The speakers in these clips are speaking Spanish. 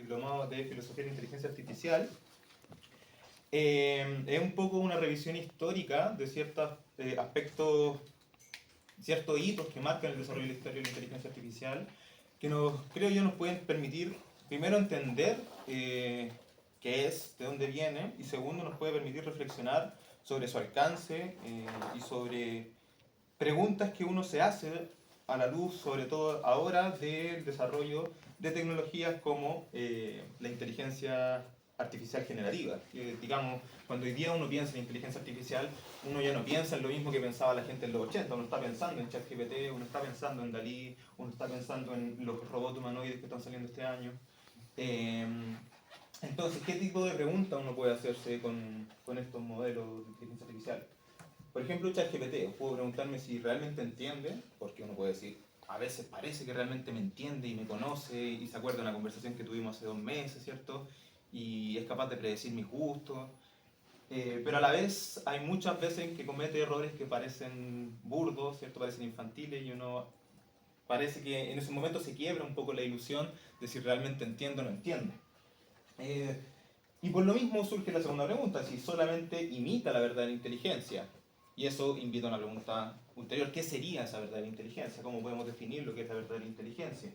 diplomado de Filosofía de la Inteligencia Artificial. Es un poco una revisión histórica de ciertos aspectos, ciertos hitos que marcan el desarrollo de la historia de la inteligencia artificial, que creo yo nos pueden permitir, primero, entender qué es, de dónde viene, y segundo, nos puede permitir reflexionar sobre su alcance y sobre preguntas que uno se hace a la luz, sobre todo ahora, del desarrollo de tecnologías como la inteligencia artificial generativa. Digamos, cuando hoy día uno piensa en inteligencia artificial, uno ya no piensa en lo mismo que pensaba la gente en los 80, uno está pensando en ChatGPT, uno está pensando en Dalí, uno está pensando en los robots humanoides que están saliendo este año. Entonces, ¿qué tipo de preguntas uno puede hacerse con estos modelos de inteligencia artificial? Por ejemplo, ChatGPT, puedo preguntarme si realmente entiende, porque uno puede decir, a veces parece que realmente me entiende y me conoce y se acuerda de una conversación que tuvimos hace 2 meses, ¿cierto? Y es capaz de predecir mis gustos. Pero a la vez hay muchas veces en que comete errores que parecen burdos, ¿cierto? Parecen infantiles y uno parece que en ese momento se quiebra un poco la ilusión de si realmente entiende o no entiende. Y por lo mismo surge la segunda pregunta, si solamente imita la verdadera inteligencia. Y eso invita a una pregunta ulterior, ¿qué sería esa verdadera inteligencia? ¿Cómo podemos definir lo que es la verdadera inteligencia?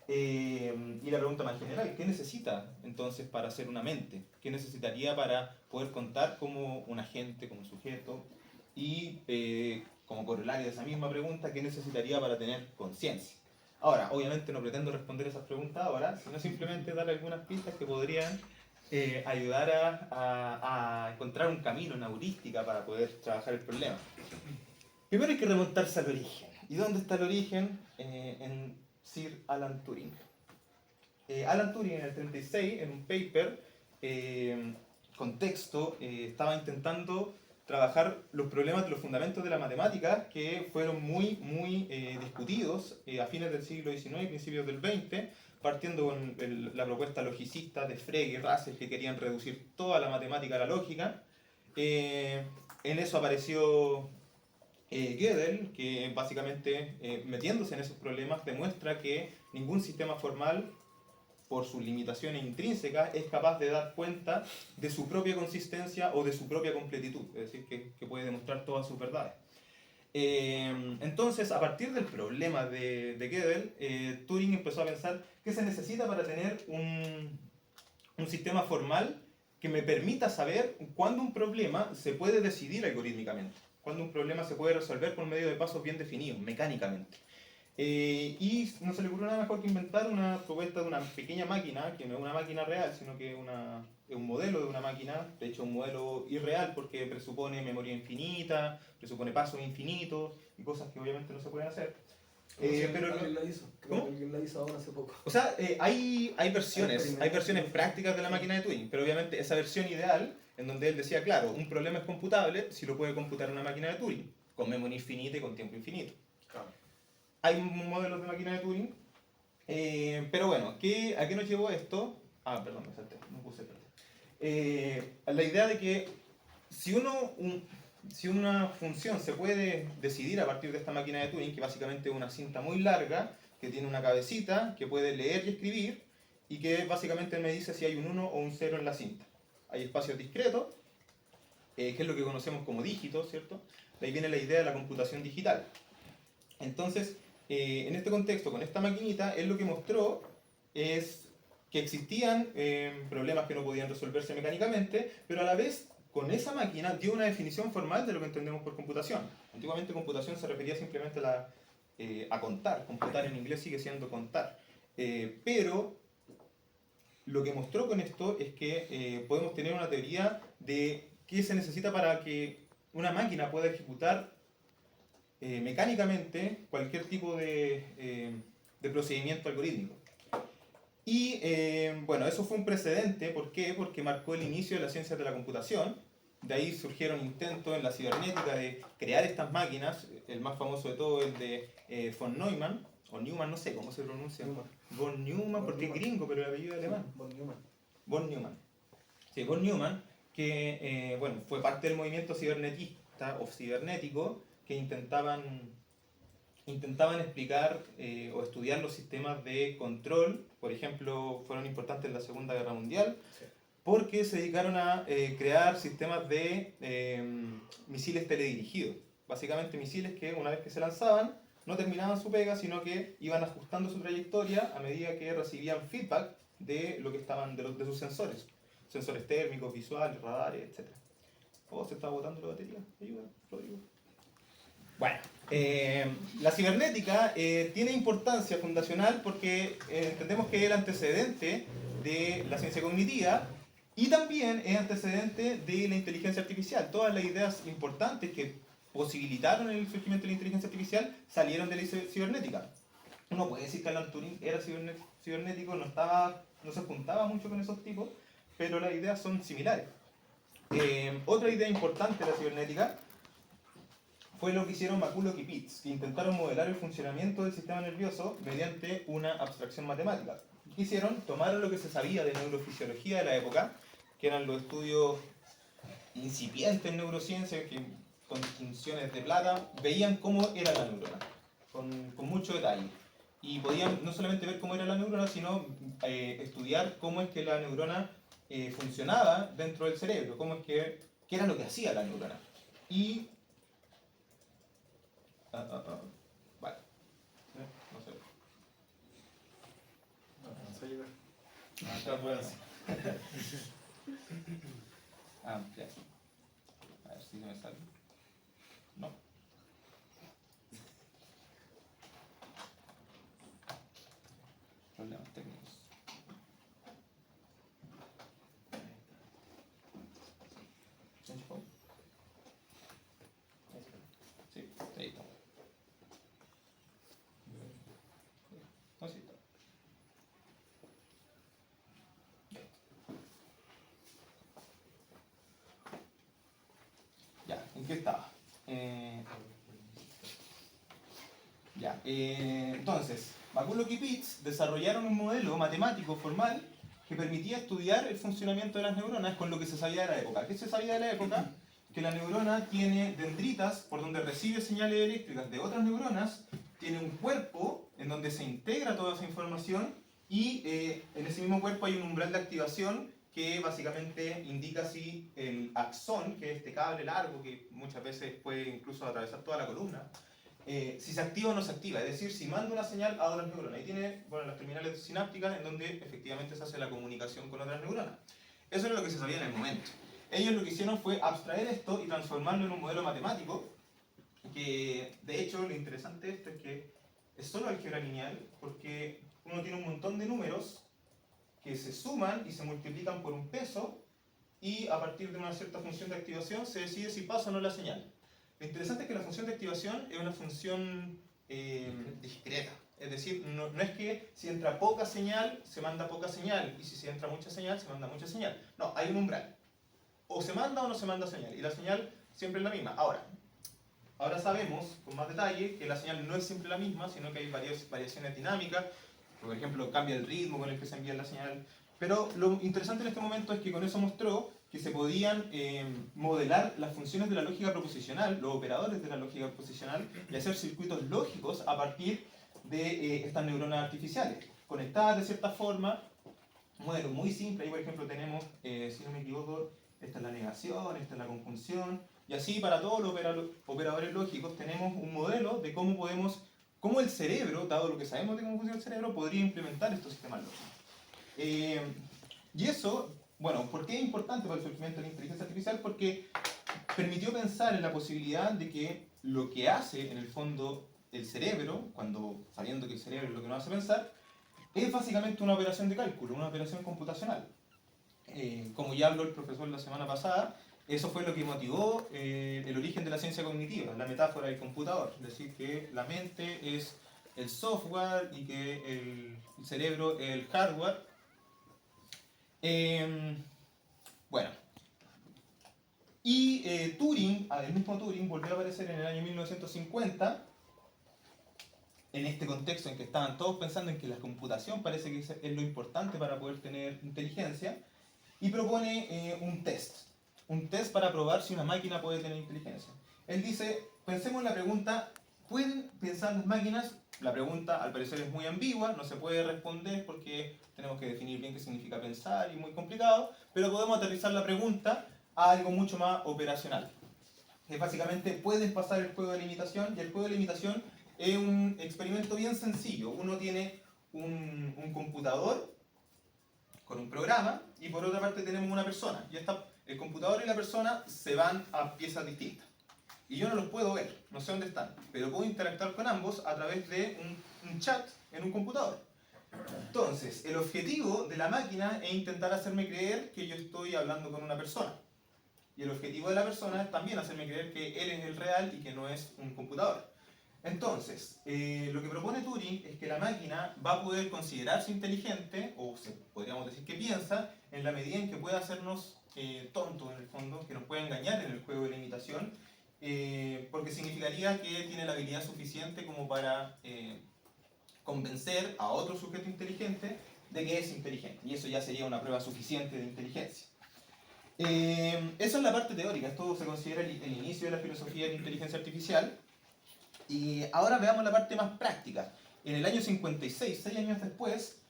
Y la pregunta más general, ¿qué necesita entonces para ser una mente? ¿Qué necesitaría para poder contar como un agente, como un sujeto? Y como corolario de esa misma pregunta, ¿qué necesitaría para tener conciencia? Ahora, obviamente no pretendo responder esas preguntas ahora, sino simplemente dar algunas pistas que podrían ayudar a encontrar un camino, una heurística para poder trabajar el problema. Primero hay que remontarse al origen. ¿Y dónde está el origen? En Sir Alan Turing. Alan Turing en el 36, en un paper, contexto, estaba intentando trabajar los problemas de los fundamentos de la matemática que fueron muy discutidos a fines del siglo XIX y principios del XX, partiendo con la propuesta logicista de Frege y Russell, que querían reducir toda la matemática a la lógica. En eso apareció Gödel, que básicamente metiéndose en esos problemas demuestra que ningún sistema formal, por sus limitaciones intrínsecas, es capaz de dar cuenta de su propia consistencia o de su propia completitud, es decir, que puede demostrar todas sus verdades. Entonces, a partir del problema de Gödel, Turing empezó a pensar qué se necesita para tener un sistema formal que me permita saber cuándo un problema se puede decidir algorítmicamente, cuándo un problema se puede resolver por medio de pasos bien definidos, mecánicamente. Y no se le ocurrió nada mejor que inventar una propuesta de una pequeña máquina, que no es una máquina real, sino que es un modelo de una máquina, de hecho un modelo irreal porque presupone memoria infinita, presupone pasos infinitos y cosas que obviamente no se pueden hacer. Pero alguien la hizo. Creo que alguien la hizo ahora hace poco. O sea, hay versiones prácticas de la máquina de Turing, pero obviamente esa versión ideal, en donde él decía, claro, un problema es computable si lo puede computar una máquina de Turing, con memoria infinita y con tiempo infinito. Claro. Hay modelos de máquina de Turing, pero bueno, ¿a qué nos llevó esto? Perdón, me salté, no puse la idea de que si una función se puede decidir a partir de esta máquina de Turing, que básicamente es una cinta muy larga, que tiene una cabecita, que puede leer y escribir, y que básicamente me dice si hay un 1 o un 0 en la cinta. Hay espacios discretos, que es lo que conocemos como dígitos, ¿cierto? De ahí viene la idea de la computación digital. Entonces, en este contexto, con esta maquinita, él lo que mostró es que existían problemas que no podían resolverse mecánicamente, pero a la vez, con esa máquina, dio una definición formal de lo que entendemos por computación. Antiguamente computación se refería simplemente a contar. Computar en inglés sigue siendo contar. Pero lo que mostró con esto es que podemos tener una teoría de qué se necesita para que una máquina pueda ejecutar mecánicamente cualquier tipo de procedimiento algorítmico. Y bueno, eso fue un precedente, ¿por qué? Porque marcó el inicio de las ciencias de la computación. De ahí surgieron intentos en la cibernética de crear estas máquinas, el más famoso de todo el de von Neumann, o Neumann, no sé cómo se pronuncia. Neumann. Von Neumann, porque es gringo, pero el apellido es alemán. Von Neumann. Von Neumann. Sí, von Neumann, que bueno, fue parte del movimiento cibernetista o cibernético que intentaban intentaban explicar o estudiar los sistemas de control. Por ejemplo, fueron importantes en la Segunda Guerra Mundial porque se dedicaron a crear sistemas de misiles teledirigidos. Básicamente misiles que una vez que se lanzaban no terminaban su pega, sino que iban ajustando su trayectoria a medida que recibían feedback de lo que estaban de sus sensores. Sensores térmicos, visuales, radares, etc. Oh, se está botando la batería. Ayuda, Rodrigo. Bueno, la cibernética tiene importancia fundacional porque entendemos que es el antecedente de la ciencia cognitiva y también es antecedente de la inteligencia artificial. Todas las ideas importantes que posibilitaron el surgimiento de la inteligencia artificial salieron de la cibernética. Uno puede decir que Alan Turing era cibernético, no se juntaba mucho con esos tipos, pero las ideas son similares. Otra idea importante de la cibernética fue lo que hicieron McCulloch y Pitts, que intentaron modelar el funcionamiento del sistema nervioso mediante una abstracción matemática. ¿Qué hicieron? Tomaron lo que se sabía de neurofisiología de la época, que eran los estudios incipientes en neurociencia, que con distinciones de plata, veían cómo era la neurona, con mucho detalle. Y podían no solamente ver cómo era la neurona, sino estudiar cómo es que la neurona funcionaba dentro del cerebro, qué era lo que hacía la neurona. Y vale. No sé. No sé llegar. Ya puedo hacer. Ya. A ver si se me sale. No. Problemas técnicos. Sí, ahí está. Así está. Ya, ¿en qué estaba? Entonces, McCulloch y Pitts desarrollaron un modelo matemático formal que permitía estudiar el funcionamiento de las neuronas con lo que se sabía de la época. ¿Qué se sabía de la época? Que la neurona tiene dendritas por donde recibe señales eléctricas de otras neuronas, tiene un cuerpo en donde se integra toda esa información y en ese mismo cuerpo hay un umbral de activación que básicamente indica si el axón, que es este cable largo que muchas veces puede incluso atravesar toda la columna, si se activa o no se activa, es decir, si manda una señal a otras neuronas. Ahí tiene las terminales sinápticas en donde efectivamente se hace la comunicación con otras neuronas. Eso era lo que se sabía en el momento. Ellos lo que hicieron fue abstraer esto y transformarlo en un modelo matemático, que de hecho lo interesante de esto es que es solo álgebra lineal, porque uno tiene un montón de números que se suman y se multiplican por un peso, y a partir de una cierta función de activación se decide si pasa o no la señal. Lo interesante es que la función de activación es una función discreta. Es decir, no es que si entra poca señal, se manda poca señal, y si entra mucha señal, se manda mucha señal. No, hay un umbral. O se manda o no se manda señal, y la señal siempre es la misma. Ahora sabemos con más detalle que la señal no es siempre la misma, sino que hay varias variaciones dinámicas. Por ejemplo, cambia el ritmo con el que se envía la señal. Pero lo interesante en este momento es que con eso mostró que se podían modelar las funciones de la lógica proposicional, los operadores de la lógica proposicional, y hacer circuitos lógicos a partir de estas neuronas artificiales, conectadas de cierta forma. Un modelo muy simple. Ahí, por ejemplo, tenemos, si no me equivoco, esta es la negación, esta es la conjunción, y así para todos los operadores lógicos tenemos un modelo de cómo el cerebro, dado lo que sabemos de cómo funciona el cerebro, podría implementar estos sistemas lógicos. Y eso, bueno, ¿por qué es importante para el surgimiento de la inteligencia artificial? Porque permitió pensar en la posibilidad de que lo que hace en el fondo el cerebro, sabiendo que el cerebro es lo que nos hace pensar, es básicamente una operación de cálculo, una operación computacional. Como ya habló el profesor la semana pasada, eso fue lo que motivó el origen de la ciencia cognitiva, la metáfora del computador. Es decir, que la mente es el software y que el cerebro es el hardware. Bueno. Y Turing, el mismo Turing, volvió a aparecer en el año 1950, en este contexto en que estaban todos pensando en que la computación parece que es lo importante para poder tener inteligencia, y propone un test para probar si una máquina puede tener inteligencia. Él dice, pensemos en la pregunta, ¿Pueden pensar las máquinas? La pregunta al parecer es muy ambigua, no se puede responder porque tenemos que definir bien qué significa pensar y muy complicado, pero podemos aterrizar la pregunta a algo mucho más operacional. Que básicamente pueden pasar el juego de limitación, y el juego de limitación es un experimento bien sencillo. Uno tiene un computador con un programa y por otra parte tenemos una persona. Y el computador y la persona se van a piezas distintas. Y yo no los puedo ver, no sé dónde están, pero puedo interactuar con ambos a través de un chat en un computador. Entonces, el objetivo de la máquina es intentar hacerme creer que yo estoy hablando con una persona. Y el objetivo de la persona es también hacerme creer que él es el real y que no es un computador. Entonces, lo que propone Turing es que la máquina va a poder considerarse inteligente, o podríamos decir que piensa, en la medida en que pueda hacernos tontos en el fondo, que nos pueda engañar en el juego de la imitación, porque significaría que tiene la habilidad suficiente como para convencer a otro sujeto inteligente de que es inteligente. Y eso ya sería una prueba suficiente de inteligencia. Eso es la parte teórica, esto se considera el inicio de la filosofía de inteligencia artificial. Y ahora veamos la parte más práctica. En el año 56, 6 años después,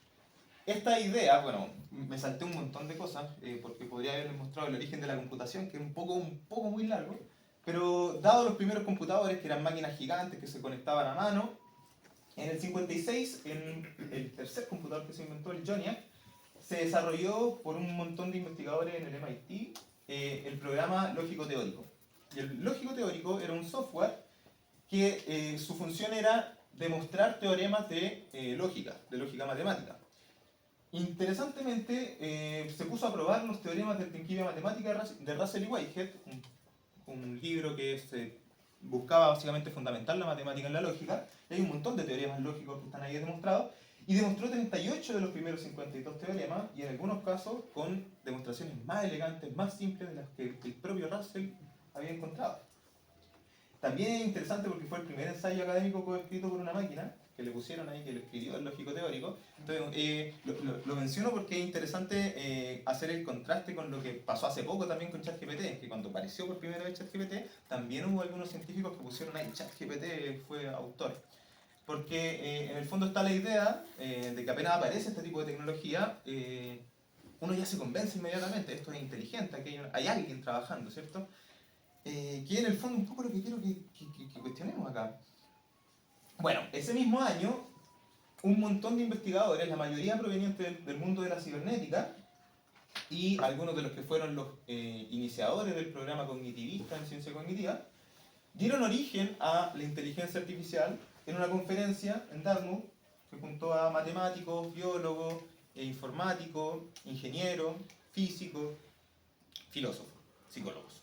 esta idea, bueno, me salté un montón de cosas, porque podría haberles mostrado el origen de la computación, que es un poco muy largo, pero dado los primeros computadores, que eran máquinas gigantes que se conectaban a mano, en el 56, en el tercer computador que se inventó, el ENIAC, se desarrolló por un montón de investigadores en el MIT el programa lógico teórico. Y el lógico teórico era un software que su función era demostrar teoremas de lógica matemática. Interesantemente, se puso a probar los teoremas del principio de matemática de Russell y Whitehead, un libro que buscaba básicamente fundamentar la matemática en la lógica. Y hay un montón de teoremas lógicos que están ahí demostrados, y demostró 38 de los primeros 52 teoremas, y en algunos casos con demostraciones más elegantes, más simples de las que el propio Russell había encontrado. También es interesante porque fue el primer ensayo académico coescrito por una máquina, que le pusieron ahí, que lo escribió el lógico teórico. Entonces, lo menciono porque es interesante hacer el contraste con lo que pasó hace poco también con ChatGPT, que cuando apareció por primera vez ChatGPT, también hubo algunos científicos que pusieron ahí ChatGPT fue autor. Porque en el fondo está la idea de que apenas aparece este tipo de tecnología, uno ya se convence inmediatamente, esto es inteligente, aquí hay alguien trabajando, ¿cierto? Que en el fondo un poco lo que quiero que cuestionemos acá. Bueno, ese mismo año, un montón de investigadores, la mayoría provenientes del mundo de la cibernética, y algunos de los que fueron los iniciadores del programa cognitivista en ciencia cognitiva, dieron origen a la inteligencia artificial en una conferencia en Dartmouth que juntó a matemáticos, biólogos, informáticos, ingenieros, físicos, filósofos, psicólogos.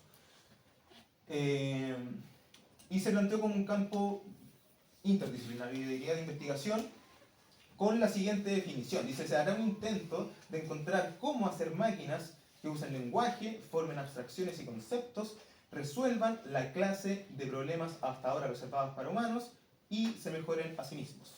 Y se planteó como un campo interdisciplinario de investigación con la siguiente definición. Dice, se hará un intento de encontrar cómo hacer máquinas que usen lenguaje, formen abstracciones y conceptos, resuelvan la clase de problemas hasta ahora reservados para humanos y se mejoren a sí mismos.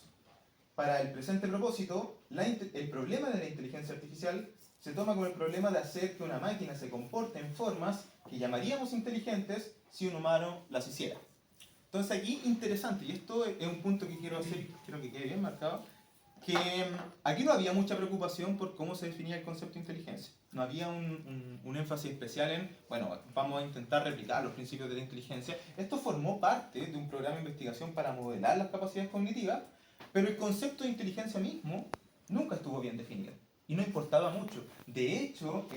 Para el presente propósito, el problema de la inteligencia artificial se toma como el problema de hacer que una máquina se comporte en formas que llamaríamos inteligentes si un humano las hiciera. Entonces aquí, interesante, y esto es un punto que quiero hacer, quiero que quede bien marcado, que aquí no había mucha preocupación por cómo se definía el concepto de inteligencia. No había un énfasis especial en, bueno, vamos a intentar replicar los principios de la inteligencia. Esto formó parte de un programa de investigación para modelar las capacidades cognitivas, pero el concepto de inteligencia mismo nunca estuvo bien definido. Y no importaba mucho. De hecho,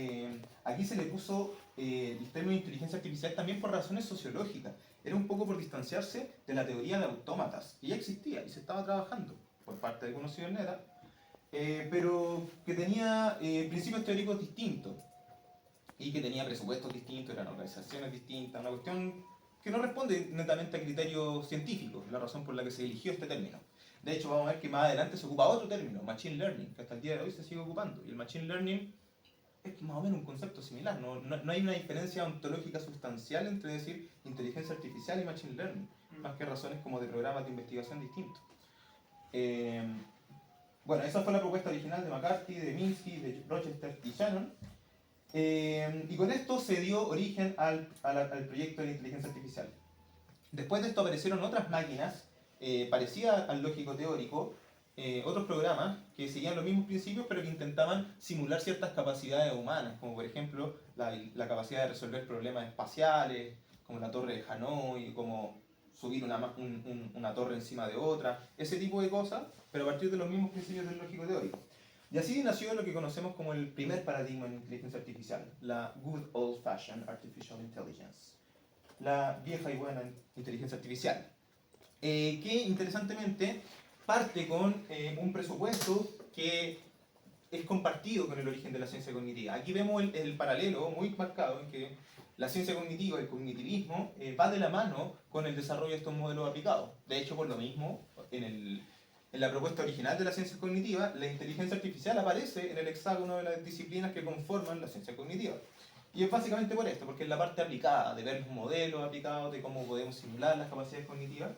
aquí se le puso el término de inteligencia artificial también por razones sociológicas. Era un poco por distanciarse de la teoría de autómatas, que ya existía y se estaba trabajando por parte de algunos cibernetas, pero que tenía principios teóricos distintos y que tenía presupuestos distintos, eran organizaciones distintas, una cuestión que no responde netamente a criterios científicos, la razón por la que se eligió este término. De hecho, vamos a ver que más adelante se ocupa otro término, Machine Learning, que hasta el día de hoy se sigue ocupando. Y el Machine Learning es más o menos un concepto similar, no hay una diferencia ontológica sustancial entre decir inteligencia artificial y Machine Learning, más que razones como de programas de investigación distintos. Bueno, esa fue la propuesta original de McCarthy, de Minsky, de Rochester y Shannon. Y con esto se dio origen al proyecto de la inteligencia artificial. Después de esto aparecieron otras máquinas parecía al lógico teórico, otros programas que seguían los mismos principios pero que intentaban simular ciertas capacidades humanas, como por ejemplo la capacidad de resolver problemas espaciales, como la torre de Hanoi, como subir una torre encima de otra, ese tipo de cosas, pero a partir de los mismos principios del lógico teórico. Y así nació lo que conocemos como el primer paradigma en inteligencia artificial, la Good Old Fashioned Artificial Intelligence, la vieja y buena inteligencia artificial, que interesantemente parte con un presupuesto que es compartido con el origen de la ciencia cognitiva. Aquí vemos el paralelo muy marcado en que la ciencia cognitiva, el cognitivismo, va de la mano con el desarrollo de estos modelos aplicados. De hecho, por lo mismo, en la propuesta original de la ciencia cognitiva, la inteligencia artificial aparece en el hexágono de las disciplinas que conforman la ciencia cognitiva. Y es básicamente por esto, porque es la parte aplicada, de ver los modelos aplicados, de cómo podemos simular las capacidades cognitivas.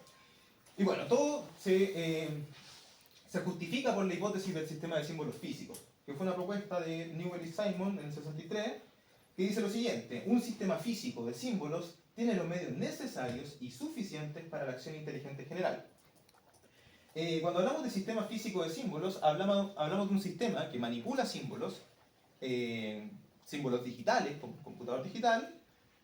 Y bueno, todo se justifica por la hipótesis del sistema de símbolos físicos, que fue una propuesta de Newell y Simon en el 63, que dice lo siguiente: un sistema físico de símbolos tiene los medios necesarios y suficientes para la acción inteligente general. Cuando hablamos de sistema físico de símbolos, hablamos de un sistema que manipula símbolos, símbolos digitales, con computador digital,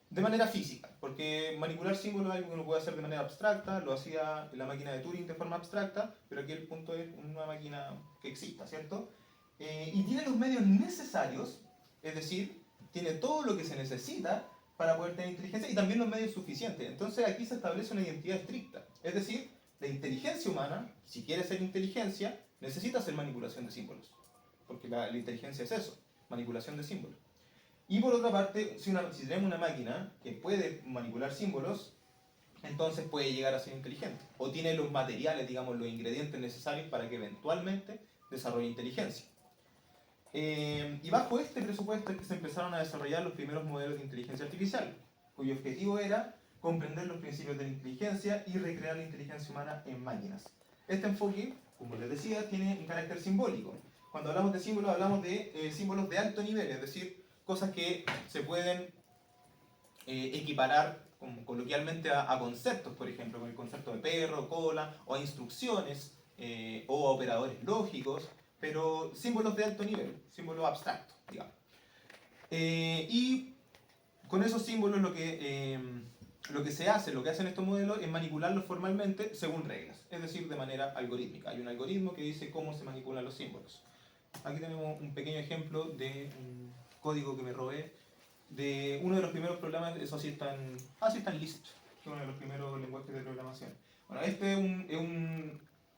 de manera física, porque manipular símbolos es algo que uno puede hacer de manera abstracta, lo hacía la máquina de Turing de forma abstracta, pero aquí el punto es una máquina que exista, ¿cierto? Y tiene los medios necesarios, es decir, tiene todo lo que se necesita para poder tener inteligencia y también los medios suficientes. Entonces aquí se establece una identidad estricta, es decir, la inteligencia humana, si quiere ser inteligencia, necesita hacer manipulación de símbolos, porque la inteligencia es eso, manipulación de símbolos. Y por otra parte, si tenemos una máquina que puede manipular símbolos, entonces puede llegar a ser inteligente. O tiene los materiales, digamos, los ingredientes necesarios para que eventualmente desarrolle inteligencia. Y bajo este presupuesto es que se empezaron a desarrollar los primeros modelos de inteligencia artificial, cuyo objetivo era comprender los principios de la inteligencia y recrear la inteligencia humana en máquinas. Este enfoque, como les decía, tiene un carácter simbólico. Cuando hablamos de símbolos, hablamos de símbolos de alto nivel, es decir, cosas que se pueden equiparar coloquialmente a conceptos, por ejemplo, con el concepto de perro, cola, o a instrucciones, o a operadores lógicos, pero símbolos de alto nivel, símbolos abstractos, digamos. Y con esos símbolos lo que se hace, lo que hacen estos modelos es manipularlos formalmente según reglas, es decir, de manera algorítmica. Hay un algoritmo que dice cómo se manipulan los símbolos. Aquí tenemos un pequeño ejemplo de un código que me robé de uno de los primeros programas, eso sí está en Lisp, que es uno de los primeros lenguajes de programación. Bueno, este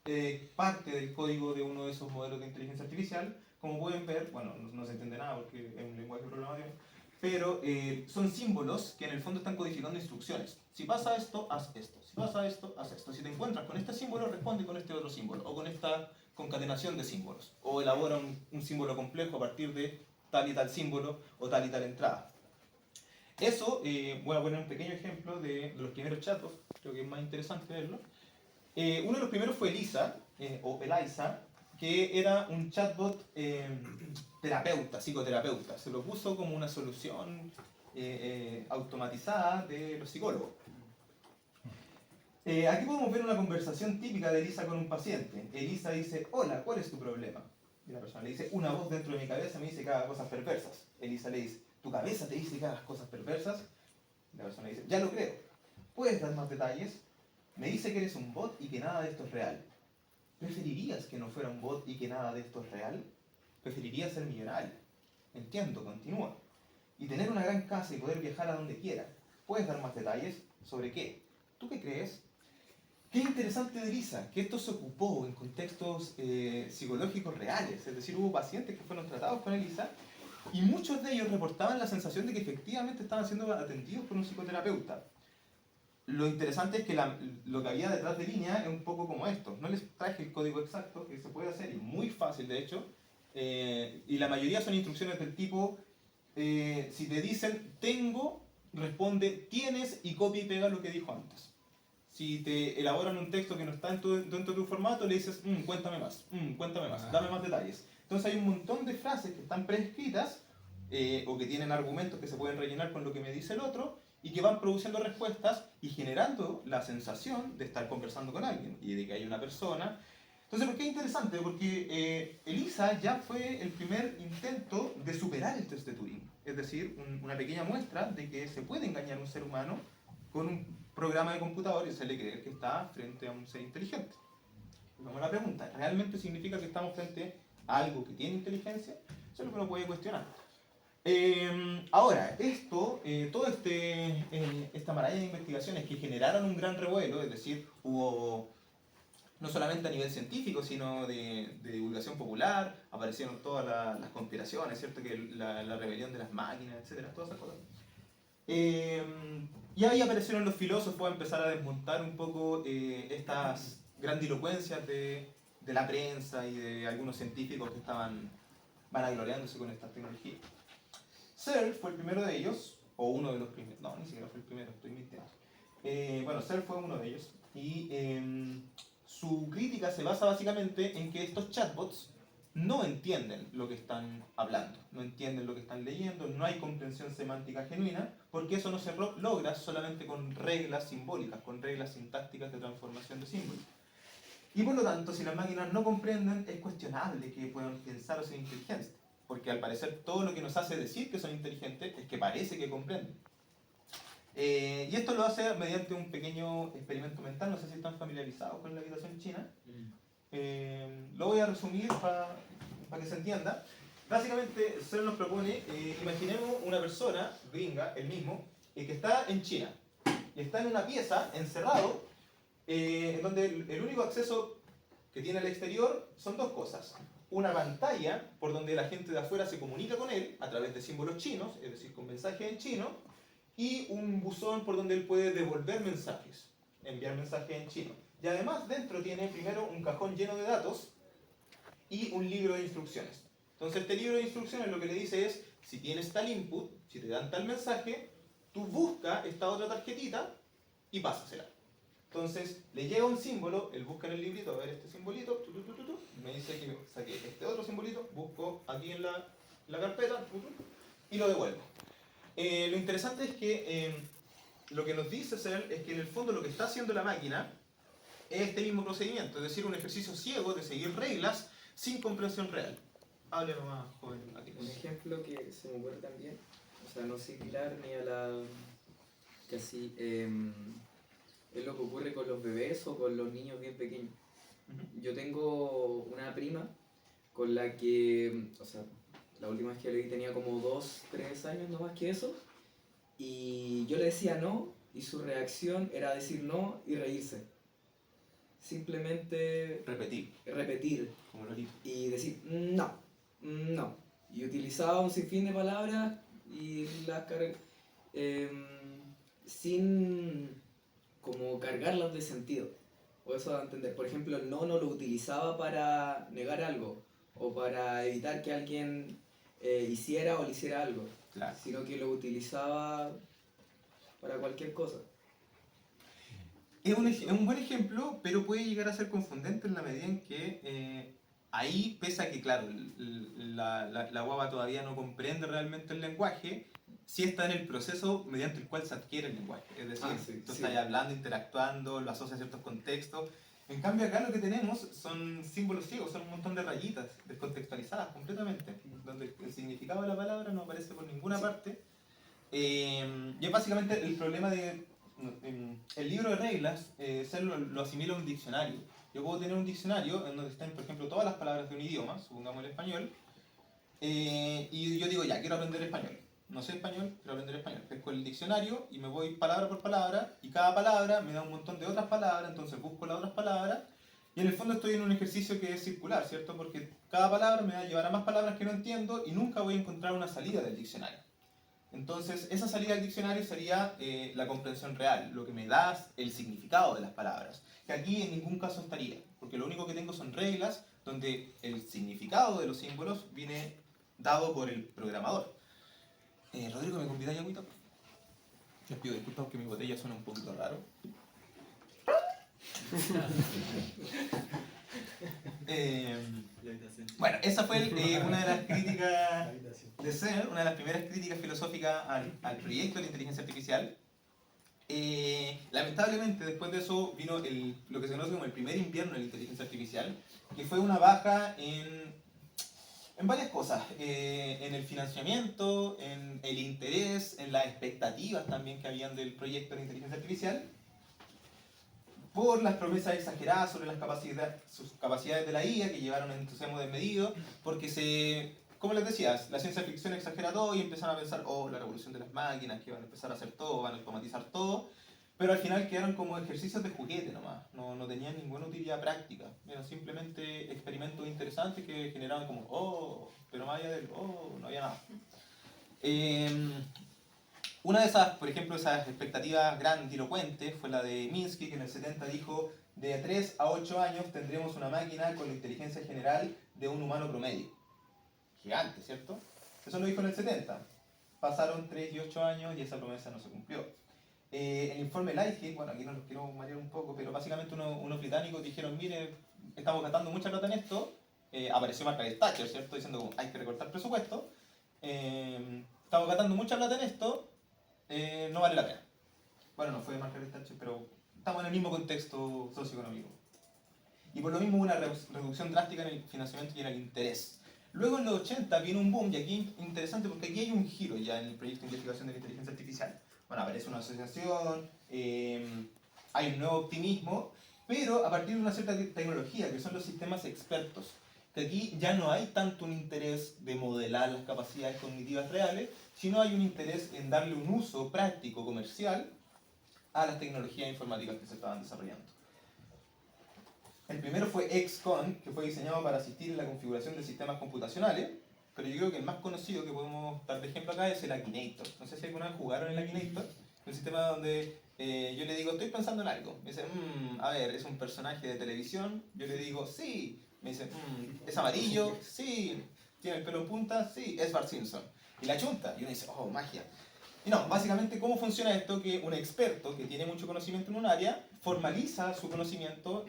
es parte del código de uno de esos modelos de inteligencia artificial. Como pueden ver, bueno, no se entiende nada porque es un lenguaje de programación, pero son símbolos que en el fondo están codificando instrucciones. Si pasa esto, haz esto. Si pasa esto, haz esto. Si te encuentras con este símbolo, responde con este otro símbolo, o con esta concatenación de símbolos, o elabora un símbolo complejo a partir de tal y tal símbolo o tal y tal entrada. Eso, voy a poner un pequeño ejemplo de los primeros chatbots, creo que es más interesante verlo. Uno de los primeros fue Elisa, o Eliza, que era un chatbot terapeuta, psicoterapeuta. Se lo puso como una solución automatizada de los psicólogos. Aquí podemos ver una conversación típica de Elisa con un paciente. Elisa dice: hola, ¿cuál es tu problema? Y la persona le dice: una voz dentro de mi cabeza me dice que haga cosas perversas. Elisa le dice: ¿tu cabeza te dice que hagas cosas perversas? Y la persona le dice: ya lo creo. ¿Puedes dar más detalles? Me dice que eres un bot y que nada de esto es real. ¿Preferirías que no fuera un bot y que nada de esto es real? ¿Preferirías ser millonario? Entiendo, continúa. Y tener una gran casa y poder viajar a donde quiera. ¿Puedes dar más detalles? ¿Sobre qué? ¿Tú qué crees? Qué interesante de Elisa, que esto se ocupó en contextos psicológicos reales. Es decir, hubo pacientes que fueron tratados con Elisa y muchos de ellos reportaban la sensación de que efectivamente estaban siendo atendidos por un psicoterapeuta. Lo interesante es que lo que había detrás de línea es un poco como esto. No les traje el código exacto, que se puede hacer, y muy fácil de hecho, y la mayoría son instrucciones del tipo, si te dicen tengo, responde tienes y copia y pega lo que dijo antes. Si te elaboran un texto que no está dentro de tu formato, le dices, cuéntame más, dame más detalles. Entonces hay un montón de frases que están preescritas, o que tienen argumentos que se pueden rellenar con lo que me dice el otro, y que van produciendo respuestas y generando la sensación de estar conversando con alguien y de que hay una persona. Entonces, ¿por qué es interesante? Porque ELIZA ya fue el primer intento de superar el test de Turing. Es decir, una pequeña muestra de que se puede engañar a un ser humano con un programa de computador y hacerle creer que está frente a un ser inteligente. Vamos a la pregunta, ¿realmente significa que estamos frente a algo que tiene inteligencia? Eso es lo que uno puede cuestionar. Ahora, toda esta maraña de investigaciones que generaron un gran revuelo, es decir, hubo no solamente a nivel científico, sino de divulgación popular, aparecieron todas las conspiraciones, ¿cierto? Que la rebelión de las máquinas, etcétera, todas esas cosas. Y ahí aparecieron los filósofos a empezar a desmontar un poco estas grandilocuencias de la prensa y de algunos científicos que estaban vanagloriándose con estas tecnologías. Searle fue el primero de ellos, o uno de los primeros, no, ni siquiera fue el primero, estoy mintiendo. Bueno, Searle fue uno de ellos, y su crítica se basa básicamente en que estos chatbots no entienden lo que están hablando, no entienden lo que están leyendo, no hay comprensión semántica genuina, porque eso no se logra solamente con reglas simbólicas, con reglas sintácticas de transformación de símbolos. Y por lo tanto, si las máquinas no comprenden, es cuestionable que puedan pensar o ser inteligentes, porque al parecer todo lo que nos hace decir que son inteligentes es que parece que comprenden. Y esto lo hace mediante un pequeño experimento mental, no sé si están familiarizados con la habitación china. Lo voy a resumir para que se entienda. Básicamente, Searle nos propone, imaginemos una persona, gringa, el mismo, que está en China, y está en una pieza, encerrado, en donde el único acceso que tiene al exterior son dos cosas. Una pantalla por donde la gente de afuera se comunica con él a través de símbolos chinos, es decir, con mensajes en chino, y un buzón por donde él puede devolver mensajes, enviar mensajes en chino. Y además dentro tiene primero un cajón lleno de datos y un libro de instrucciones. Entonces este libro de instrucciones lo que le dice es, si tienes tal input, si te dan tal mensaje, tú busca esta otra tarjetita y pásasela. Entonces le llega un símbolo, él busca en el librito, a ver este simbolito, me dice que saqué este otro simbolito, busco aquí en la carpeta y lo devuelvo. Lo interesante es que lo que nos dice Searle es que en el fondo lo que está haciendo la máquina es este mismo procedimiento, es decir, un ejercicio ciego de seguir reglas sin comprensión real. Hable nomás, joven. Un ejemplo que se me ocurre también, o sea, no similar ni a la... casi... es lo que ocurre con los bebés o con los niños bien pequeños. Yo tengo una prima con la que, o sea, la última vez que le vi tenía como 2, 3 años, no más que eso, y yo le decía no, y su reacción era decir no y reírse. Simplemente repetir como Lolito. y decir no, no. Y utilizaba un sinfín de palabras y las sin como cargarlas de sentido. O eso da a entender. Por ejemplo, el no lo utilizaba para negar algo o para evitar que alguien hiciera o le hiciera algo, Claro. sino que lo utilizaba para cualquier cosa. Es un buen ejemplo, pero puede llegar a ser confundente en la medida en que ahí, pese a que, claro, la guagua todavía no comprende realmente el lenguaje, sí está en el proceso mediante el cual se adquiere el lenguaje. Es decir, tú estás hablando, interactuando, lo asocias a ciertos contextos. En cambio acá lo que tenemos son símbolos ciegos, son un montón de rayitas descontextualizadas completamente, donde el significado de la palabra no aparece por ninguna parte. Y es básicamente el problema de... el libro de reglas, lo asimila a un diccionario. Yo puedo tener un diccionario en donde están, por ejemplo, todas las palabras de un idioma, supongamos el español, y yo digo, ya, quiero aprender español. No sé español, quiero aprender español. Pesco el diccionario y me voy palabra por palabra, y cada palabra me da un montón de otras palabras, entonces busco las otras palabras, y en el fondo estoy en un ejercicio que es circular, ¿cierto? Porque cada palabra me va a llevar a más palabras que no entiendo y nunca voy a encontrar una salida del diccionario. Entonces, esa salida del diccionario sería la comprensión real, lo que me da el significado de las palabras, que aquí en ningún caso estaría, porque lo único que tengo son reglas donde el significado de los símbolos viene dado por el programador. Rodrigo, ¿me convidáis agüita? Les pido disculpas porque mi botella suena un poquito raro. Bueno, esa fue una de las críticas de Searle, una de las primeras críticas filosóficas al proyecto de la inteligencia artificial. Lamentablemente, después de eso vino lo que se conoce como el primer invierno de la inteligencia artificial, que fue una baja en varias cosas, en el financiamiento, en el interés, en las expectativas también que habían del proyecto de inteligencia artificial, por las promesas exageradas sobre sus capacidades de la IA que llevaron a un entusiasmo desmedido, porque como les decía, la ciencia ficción exagera todo y empezaron a pensar, oh, la revolución de las máquinas, que van a empezar a hacer todo, van a automatizar todo, pero al final quedaron como ejercicios de juguete nomás, no tenían ninguna utilidad práctica, eran simplemente experimentos interesantes que generaban como, oh, pero más allá del, oh, no había nada. Una de esas, por ejemplo, esas expectativas grandilocuentes fue la de Minsky, que en el 70 dijo, de 3 a 8 años tendremos una máquina con la inteligencia general de un humano promedio. Gigante, ¿cierto? Eso lo dijo en el 70. Pasaron 3 y 8 años y esa promesa no se cumplió. El informe Lighthill, bueno, aquí no los quiero marear un poco, pero básicamente unos británicos dijeron, mire, estamos gastando mucha plata en esto. Apareció Margaret Thatcher, ¿cierto? Diciendo como, hay que recortar presupuesto. Estamos gastando mucha plata en esto, no vale la pena. Bueno, no fue Margaret Thatcher, pero estamos en el mismo contexto socioeconómico. Y por lo mismo hubo una reducción drástica en el financiamiento y en el interés. Luego en los 80 vino un boom, y aquí interesante porque aquí hay un giro ya en el proyecto de investigación de la inteligencia artificial. Bueno, aparece una asociación, hay un nuevo optimismo, pero a partir de una cierta tecnología, que son los sistemas expertos, que aquí ya no hay tanto un interés de modelar las capacidades cognitivas reales, sino hay un interés en darle un uso práctico, comercial, a las tecnologías informáticas que se estaban desarrollando. El primero fue XCON, que fue diseñado para asistir en la configuración de sistemas computacionales, pero yo creo que el más conocido que podemos dar de ejemplo acá es el Akinator. No sé si alguna vez jugaron el Akinator, un sistema donde yo le digo, estoy pensando en algo. Me dice, a ver, es un personaje de televisión. Yo le digo, sí. Me dice, es amarillo, sí. Tiene el pelo en punta, sí. Es Bart Simpson. Y la chunta. Y uno dice, oh, magia. Y no, básicamente, ¿cómo funciona esto? Que un experto que tiene mucho conocimiento en un área formaliza su conocimiento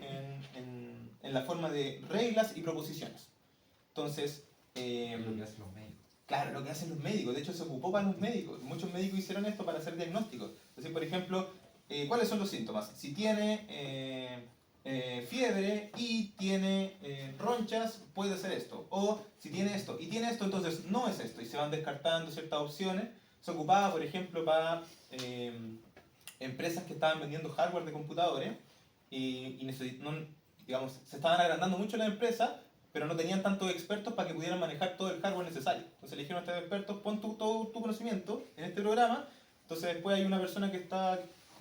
en la forma de reglas y proposiciones. Entonces, Lo que hacen los médicos. claro, lo que hacen los médicos. De hecho, se ocupó para los médicos. Muchos médicos hicieron esto para hacer diagnósticos. Entonces, por ejemplo, ¿cuáles son los síntomas? Si tiene fiebre y tiene ronchas, puede ser esto. O si tiene esto y tiene esto, entonces no es esto. Y se van descartando ciertas opciones. Se ocupaba, por ejemplo, para empresas que estaban vendiendo hardware de computadores y digamos, se estaban agrandando mucho las empresas, pero no tenían tantos expertos para que pudieran manejar todo el hardware necesario. Entonces le dijeron a estos expertos, pon todo tu conocimiento en este programa. Entonces después hay una persona que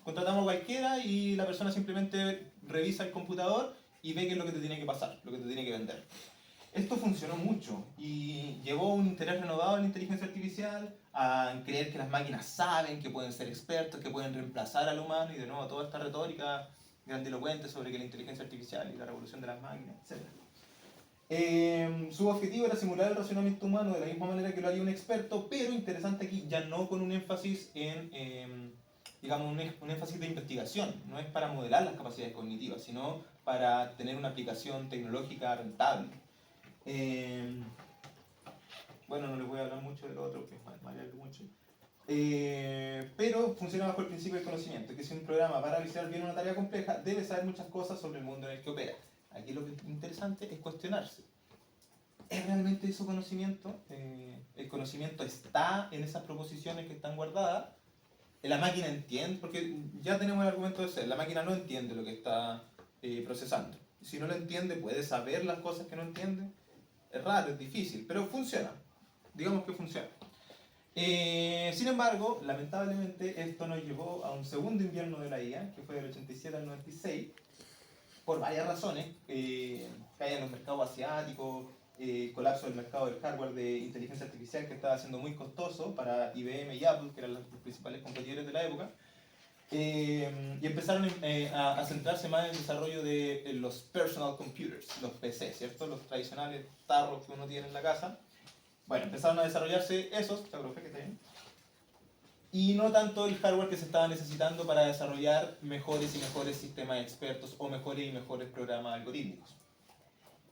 contratamos a cualquiera y la persona simplemente revisa el computador y ve qué es lo que te tiene que pasar, lo que te tiene que vender. Esto funcionó mucho y llevó un interés renovado en la inteligencia artificial, a creer que las máquinas saben, que pueden ser expertos, que pueden reemplazar al humano y de nuevo toda esta retórica grandilocuente sobre que la inteligencia artificial y la revolución de las máquinas, etc. Su objetivo era simular el razonamiento humano de la misma manera que lo haría un experto, pero interesante aquí, ya no con un énfasis en, digamos, un énfasis de investigación. No es para modelar las capacidades cognitivas, sino para tener una aplicación tecnológica rentable. Bueno, no les voy a hablar mucho del otro, que es marearlo mucho. Pero funciona bajo el principio del conocimiento, que si un programa va a realizar bien una tarea compleja, debe saber muchas cosas sobre el mundo en el que opera. Aquí lo que es interesante es cuestionarse. ¿Es realmente eso conocimiento? ¿El conocimiento está en esas proposiciones que están guardadas? ¿La máquina entiende? Porque ya tenemos el argumento de ser, la máquina no entiende lo que está procesando. Si no lo entiende, ¿puede saber las cosas que no entiende? Es raro, es difícil, pero funciona. Digamos que funciona. Sin embargo, lamentablemente, esto nos llevó a un segundo invierno de la IA, que fue del 87 al 96, por varias razones. Caída en los mercados asiáticos, colapso del mercado del hardware de inteligencia artificial que estaba siendo muy costoso para IBM y Apple, que eran los principales competidores de la época. Y empezaron a centrarse más en el desarrollo de los personal computers, los PC, ¿cierto? Los tradicionales tarros que uno tiene en la casa. Bueno, empezaron a desarrollarse esos, y no tanto el hardware que se estaba necesitando para desarrollar mejores y mejores sistemas expertos o mejores y mejores programas algorítmicos.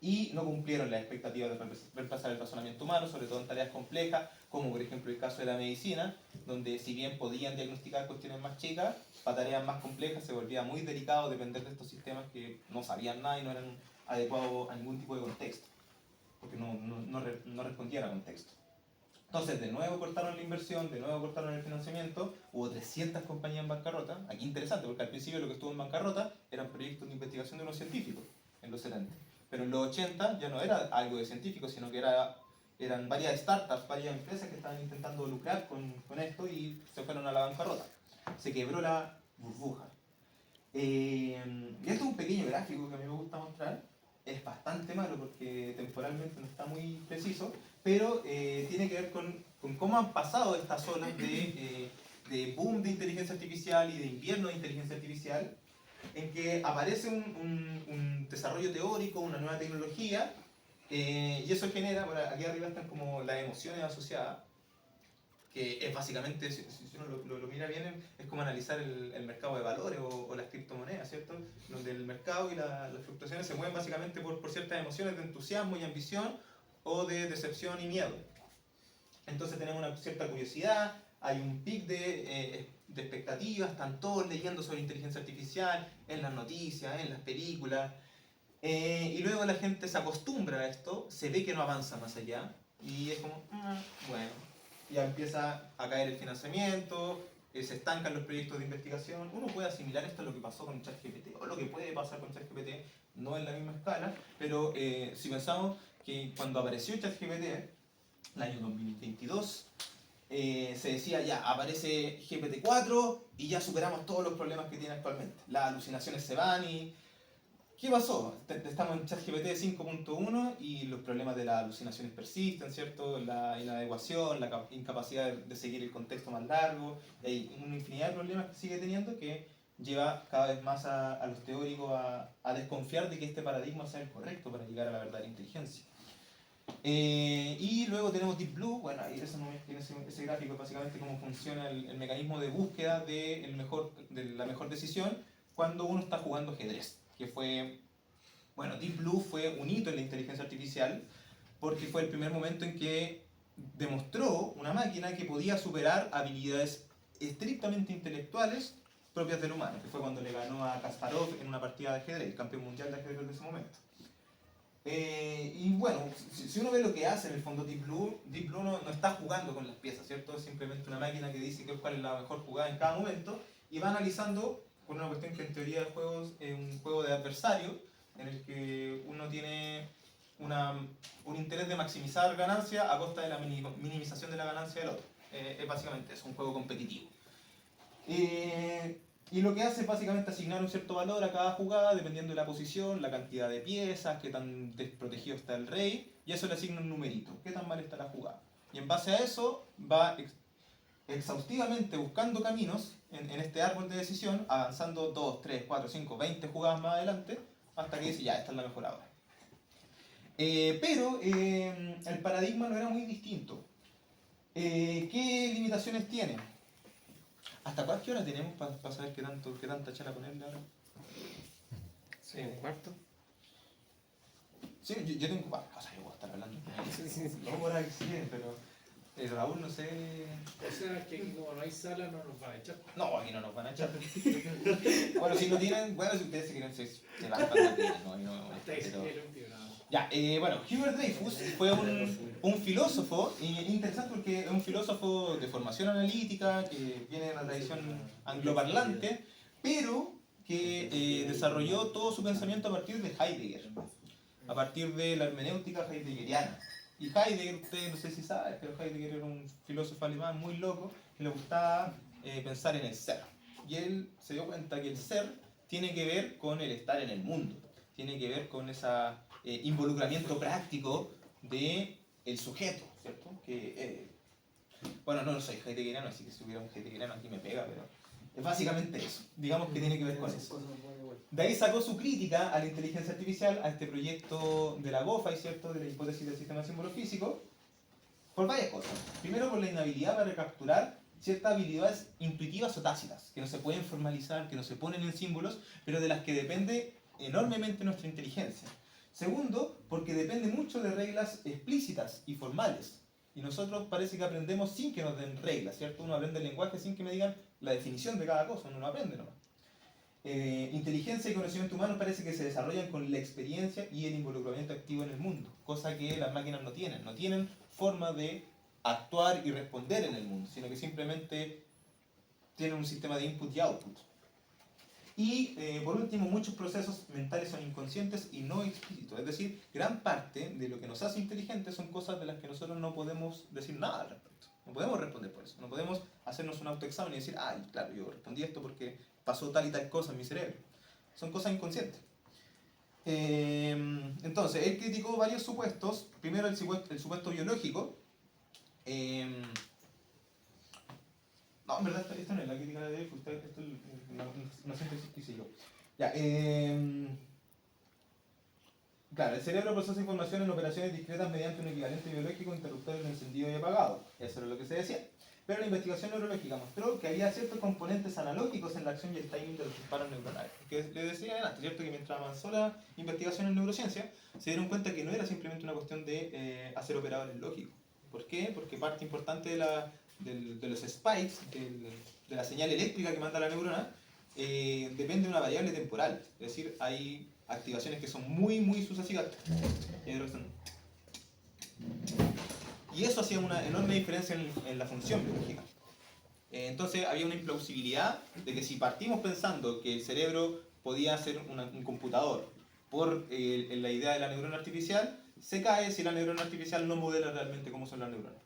Y no cumplieron las expectativas de reemplazar el razonamiento humano, sobre todo en tareas complejas, como por ejemplo el caso de la medicina, donde si bien podían diagnosticar cuestiones más chicas, para tareas más complejas se volvía muy delicado depender de estos sistemas que no sabían nada y no eran adecuados a ningún tipo de contexto, porque no respondían a contexto. Entonces, de nuevo cortaron la inversión, de nuevo cortaron el financiamiento, hubo 300 compañías en bancarrota. Aquí interesante, porque al principio lo que estuvo en bancarrota eran proyectos de investigación de unos científicos, en los 70. Pero en los 80 ya no era algo de científicos, sino que eran varias startups, varias empresas que estaban intentando lucrar con esto y se fueron a la bancarrota. Se quebró la burbuja. Y esto es un pequeño gráfico que a mí me gusta mostrar. Es bastante malo porque temporalmente no está muy preciso, pero tiene que ver con cómo han pasado estas olas de boom de inteligencia artificial y de invierno de inteligencia artificial, en que aparece un desarrollo teórico, una nueva tecnología, y eso genera, bueno, aquí arriba están como las emociones asociadas, que es básicamente, si uno lo mira bien, es como analizar el mercado de valores o las criptomonedas, ¿cierto? Donde el mercado y las fluctuaciones se mueven básicamente por ciertas emociones de entusiasmo y ambición o de decepción y miedo. Entonces tenemos una cierta curiosidad, hay un pic de expectativas, están todos leyendo sobre inteligencia artificial, en las noticias, en las películas, y luego la gente se acostumbra a esto, se ve que no avanza más allá, y es como, bueno, ya empieza a caer el financiamiento, se estancan los proyectos de investigación. Uno puede asimilar esto a lo que pasó con ChatGPT, o lo que puede pasar con ChatGPT, no en la misma escala, pero si pensamos que cuando apareció ChatGPT, el año 2022, se decía ya, aparece GPT-4 y ya superamos todos los problemas que tiene actualmente. Las alucinaciones se van y... ¿Qué pasó? Estamos en ChatGPT 5.1 y los problemas de las alucinaciones persisten, ¿cierto? La inadecuación, la incapacidad de seguir el contexto más largo, y hay una infinidad de problemas que sigue teniendo que lleva cada vez más a los teóricos a desconfiar de que este paradigma sea el correcto para llegar a la verdadera inteligencia. Y luego tenemos Deep Blue, bueno, ahí eso no tiene ese gráfico, es básicamente cómo funciona el mecanismo de búsqueda de la mejor decisión cuando uno está jugando ajedrez. Que fue, bueno, Deep Blue fue un hito en la inteligencia artificial porque fue el primer momento en que demostró una máquina que podía superar habilidades estrictamente intelectuales propias del humano, que fue cuando le ganó a Kasparov en una partida de ajedrez, el campeón mundial de ajedrez de ese momento. Y bueno, si uno ve lo que hace en el fondo Deep Blue no está jugando con las piezas, ¿cierto? Es simplemente una máquina que dice cuál es la mejor jugada en cada momento y va analizando por una cuestión que en teoría de juegos es un juego de adversario, en el que uno tiene un interés de maximizar ganancia a costa de la minimización de la ganancia del otro. Es básicamente es un juego competitivo. Y lo que hace es básicamente asignar un cierto valor a cada jugada dependiendo de la posición, la cantidad de piezas, qué tan desprotegido está el rey, y eso le asigna un numerito, qué tan mal está la jugada. Y en base a eso va exhaustivamente buscando caminos en este árbol de decisión, avanzando 2, 3, 4, 5, 20 jugadas más adelante, hasta que dice, ya, esta es la mejor ahora. Pero el paradigma no era muy distinto. ¿Qué limitaciones tiene? ¿Hasta qué hora tenemos para saber qué tanta charla ponerle ahora? Sí, un cuarto. Sí, yo tengo varias cosas que voy a estar hablando. No por ahí, sí, pero Raúl, no sé... O sea, que como no hay sala, no nos van a echar. No, aquí no nos van a echar. Bueno, si no tienen, bueno, si ustedes se quieren, se van a pasar bien, no, no, pero... Ya, bueno, Hubert Dreyfus fue un filósofo, interesante porque es un filósofo de formación analítica, que viene de la tradición angloparlante, pero que desarrolló todo su pensamiento a partir de Heidegger, a partir de la hermenéutica heideggeriana. Y Heidegger, ustedes no sé si saben, pero Heidegger era un filósofo alemán muy loco que le gustaba pensar en el ser. Y él se dio cuenta que el ser tiene que ver con el estar en el mundo, tiene que ver con ese involucramiento práctico del sujeto, ¿cierto? Que, bueno, no lo soy heideggeriano, así que si hubiera un heideggeriano aquí me pega, pero es básicamente eso, digamos que tiene que ver con eso. De ahí sacó su crítica a la inteligencia artificial, a este proyecto de la GOFAI, ¿cierto? De la hipótesis del sistema de símbolo físico, por varias cosas. Primero, por la inhabilidad para recapturar ciertas habilidades intuitivas o tácitas, que no se pueden formalizar, que no se ponen en símbolos, pero de las que depende enormemente nuestra inteligencia. Segundo, porque depende mucho de reglas explícitas y formales. Y nosotros parece que aprendemos sin que nos den reglas, ¿cierto? Uno aprende el lenguaje sin que me digan la definición de cada cosa, uno lo aprende nomás. Inteligencia y conocimiento humano parece que se desarrollan con la experiencia y el involucramiento activo en el mundo, cosa que las máquinas no tienen. No tienen forma de actuar y responder en el mundo, sino que simplemente tienen un sistema de input y output. Y por último, muchos procesos mentales son inconscientes y no explícitos. Es decir, gran parte de lo que nos hace inteligentes son cosas de las que nosotros no podemos decir nada al respecto. No podemos responder por eso. No podemos hacernos un autoexamen y decir, ay, claro, yo respondí esto porque pasó tal y tal cosa en mi cerebro. Son cosas inconscientes. Entonces, él criticó varios supuestos. Primero, el supuesto biológico. No, en verdad, esta no es la crítica de él, esto es una síntesis que hice yo. Ya, claro, el cerebro procesa información en operaciones discretas mediante un equivalente biológico interruptor de encendido y apagado. Eso era lo que se decía. Pero la investigación neurológica mostró que había ciertos componentes analógicos en la acción y el timing de los disparos neuronales. Que le decía antes, ¿cierto? Que mientras avanzó la investigación en neurociencia, se dieron cuenta que no era simplemente una cuestión de hacer operadores lógicos. ¿Por qué? Porque parte importante de los spikes, de la señal eléctrica que manda la neurona, depende de una variable temporal. Es decir, hay activaciones que son muy, muy sucesivas. Y eso hacía una enorme diferencia en la función biológica. Entonces había una implausibilidad de que si partimos pensando que el cerebro podía ser un computador por la idea de la neurona artificial, se cae si la neurona artificial no modela realmente cómo son las neuronas.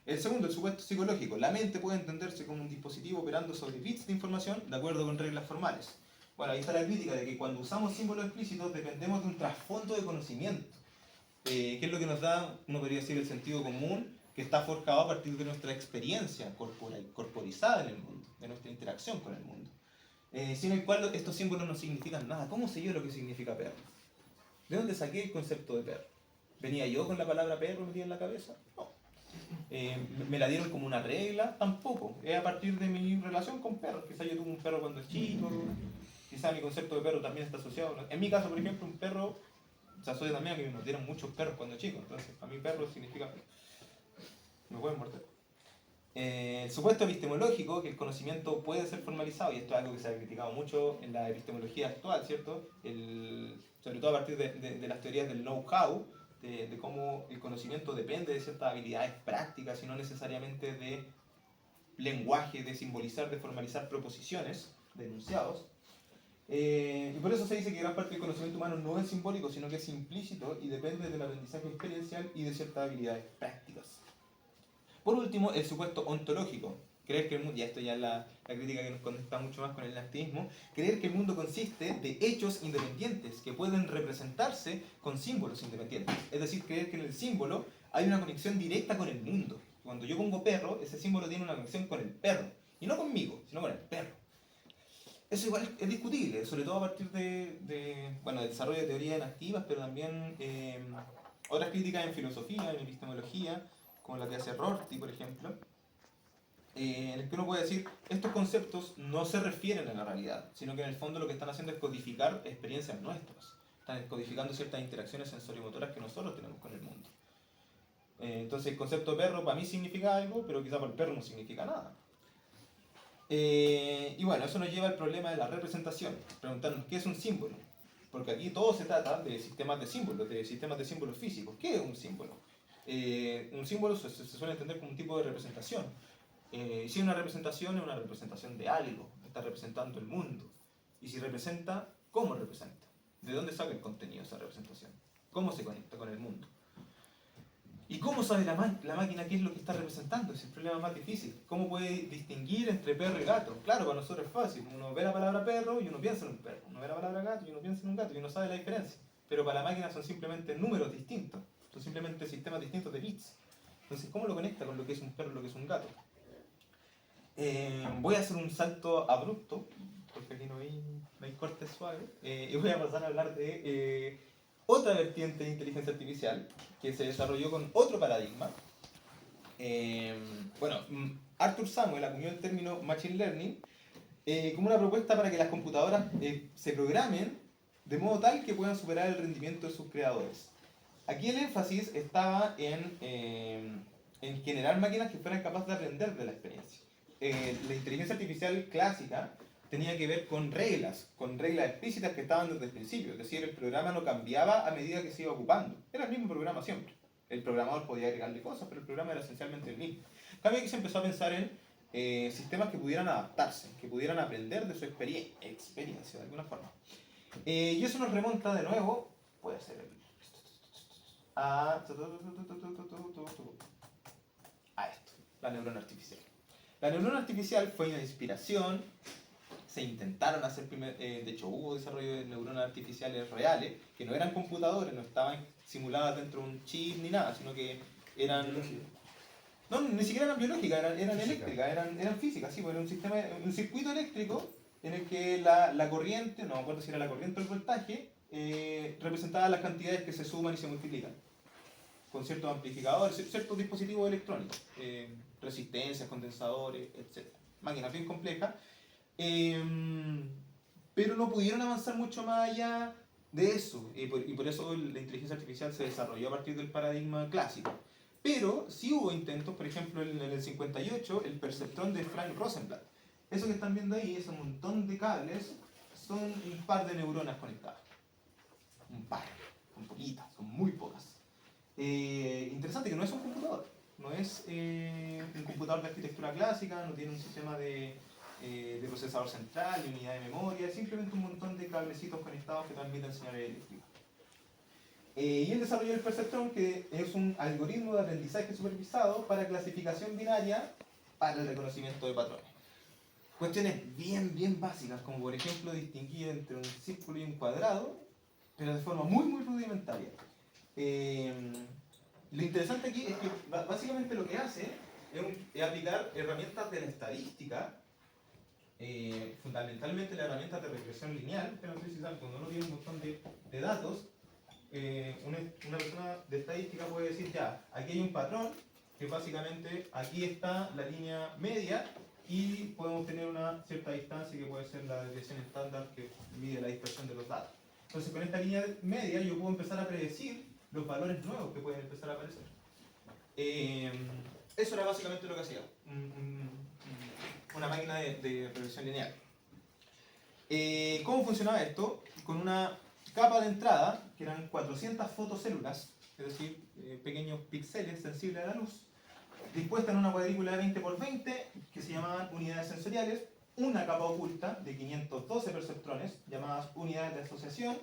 El segundo, el supuesto psicológico. La mente puede entenderse como un dispositivo operando sobre bits de información de acuerdo con reglas formales. Bueno, ahí está la crítica de que cuando usamos símbolos explícitos dependemos de un trasfondo de conocimiento, que es lo que nos da, uno podría decir, el sentido común, que está forjado a partir de nuestra experiencia corporizada en el mundo, de nuestra interacción con el mundo. Sin el cual estos símbolos no significan nada. ¿Cómo sé yo lo que significa perro? ¿De dónde saqué el concepto de perro? ¿Venía yo con la palabra perro metida en la cabeza? No. ¿Me la dieron como una regla? Tampoco. Es a partir de mi relación con perros. Quizá yo tuve un perro cuando es chico, quizá mi concepto de perro también está asociado. En mi caso, por ejemplo, un perro se asocia también a que nos dieron muchos perros cuando chico. Entonces, para mí perro significa perro. Me pueden morder. El supuesto epistemológico, que el conocimiento puede ser formalizado, y esto es algo que se ha criticado mucho en la epistemología actual, ¿cierto? Sobre todo a partir de las teorías del know-how, de cómo el conocimiento depende de ciertas habilidades prácticas y no necesariamente de lenguaje, de simbolizar, de formalizar proposiciones, de enunciados. Y por eso se dice que gran parte del conocimiento humano no es simbólico, sino que es implícito y depende del aprendizaje experiencial y de ciertas habilidades prácticas. Por último, el supuesto ontológico. Creer que el mundo, y esto ya es la crítica que nos conecta mucho más con el activismo, creer que el mundo consiste de hechos independientes que pueden representarse con símbolos independientes. Es decir, creer que en el símbolo hay una conexión directa con el mundo. Cuando yo pongo perro, ese símbolo tiene una conexión con el perro. Y no conmigo, sino con el perro. Eso igual es discutible, sobre todo a partir de desarrollo de teorías activas, pero también otras críticas en filosofía, en epistemología, como la que hace Rorty, por ejemplo, en el que uno puede decir, estos conceptos no se refieren a la realidad, sino que en el fondo lo que están haciendo es codificar experiencias nuestras. Están codificando ciertas interacciones sensorimotoras que nosotros tenemos con el mundo. Entonces el concepto de perro para mí significa algo, pero quizá para el perro no significa nada. Y bueno, eso nos lleva al problema de la representación, preguntarnos qué es un símbolo. Porque aquí todo se trata de sistemas de símbolos físicos. ¿Qué es un símbolo? Un símbolo se suele entender como un tipo de representación. Si una representación es una representación de algo, está representando el mundo. Y si representa, ¿cómo representa? ¿De dónde saca el contenido de esa representación? ¿Cómo se conecta con el mundo? ¿Y cómo sabe la máquina qué es lo que está representando? Es el problema más difícil. ¿Cómo puede distinguir entre perro y gato? Claro, para nosotros es fácil. Uno ve la palabra perro y uno piensa en un perro. Uno ve la palabra gato y uno piensa en un gato y uno sabe la diferencia. Pero para la máquina son simplemente números distintos. Son simplemente sistemas distintos de bits. Entonces, ¿cómo lo conecta con lo que es un perro y lo que es un gato? Voy a hacer un salto abrupto, porque aquí no hay cortes suaves, y voy a pasar a hablar de otra vertiente de inteligencia artificial que se desarrolló con otro paradigma. Arthur Samuel acuñó el término Machine Learning como una propuesta para que las computadoras se programen de modo tal que puedan superar el rendimiento de sus creadores. Aquí el énfasis estaba en en generar máquinas que fueran capaces de aprender de la experiencia. La inteligencia artificial clásica tenía que ver con reglas explícitas que estaban desde el principio, es decir, el programa no cambiaba a medida que se iba ocupando, era el mismo programa siempre. El programador podía agregarle cosas, pero el programa era esencialmente el mismo. En cambio, aquí se empezó a pensar en sistemas que pudieran adaptarse, que pudieran aprender de su experiencia de alguna forma. Y eso nos remonta de nuevo, puede ser a esto, la neurona artificial. La neurona artificial fue una inspiración, se intentaron hacer, de hecho hubo desarrollo de neuronas artificiales reales, que no eran computadores, no estaban simuladas dentro de un chip ni nada, sino que eran... No, ni siquiera eran biológicas, eran eléctricas, eran físicas, sí, era un sistema, un circuito eléctrico en el que la corriente, no me acuerdo si era la corriente o el voltaje, representaba las cantidades que se suman y se multiplican con ciertos amplificadores, ciertos dispositivos electrónicos, resistencias, condensadores, etc. Máquinas bien complejas, pero no pudieron avanzar mucho más allá de eso, y por eso la inteligencia artificial se desarrolló a partir del paradigma clásico. Pero sí hubo intentos, por ejemplo en el 58, el perceptrón de Frank Rosenblatt. Eso que están viendo ahí, ese montón de cables, son un par de neuronas conectadas. Un par, son poquitas, son muy pocas. Interesante que no es un computador, no es un computador de arquitectura clásica, no tiene un sistema de procesador central, de unidad de memoria, es simplemente un montón de cablecitos conectados que transmiten señales eléctricas. Y el desarrollo del perceptrón, que es un algoritmo de aprendizaje supervisado para clasificación binaria para el reconocimiento de patrones. Cuestiones bien básicas, como por ejemplo distinguir entre un círculo y un cuadrado, pero de forma muy rudimentaria. Lo interesante aquí es que básicamente lo que hace es aplicar herramientas de la estadística, fundamentalmente las herramientas de regresión lineal, pero no sé si saben, cuando uno tiene un montón de datos, una persona de estadística puede decir, ya, aquí hay un patrón, que básicamente aquí está la línea media, y podemos tener una cierta distancia que puede ser la desviación estándar que mide la dispersión de los datos. Entonces con esta línea media yo puedo empezar a predecir los valores nuevos que pueden empezar a aparecer. Eso era básicamente lo que hacía una máquina de regresión lineal. ¿Cómo funcionaba esto? Con una capa de entrada, que eran 400 fotocélulas, es decir, pequeños píxeles sensibles a la luz, dispuestas en una cuadrícula de 20 por 20, que se llamaban unidades sensoriales, una capa oculta de 512 perceptrones, llamadas unidades de asociación,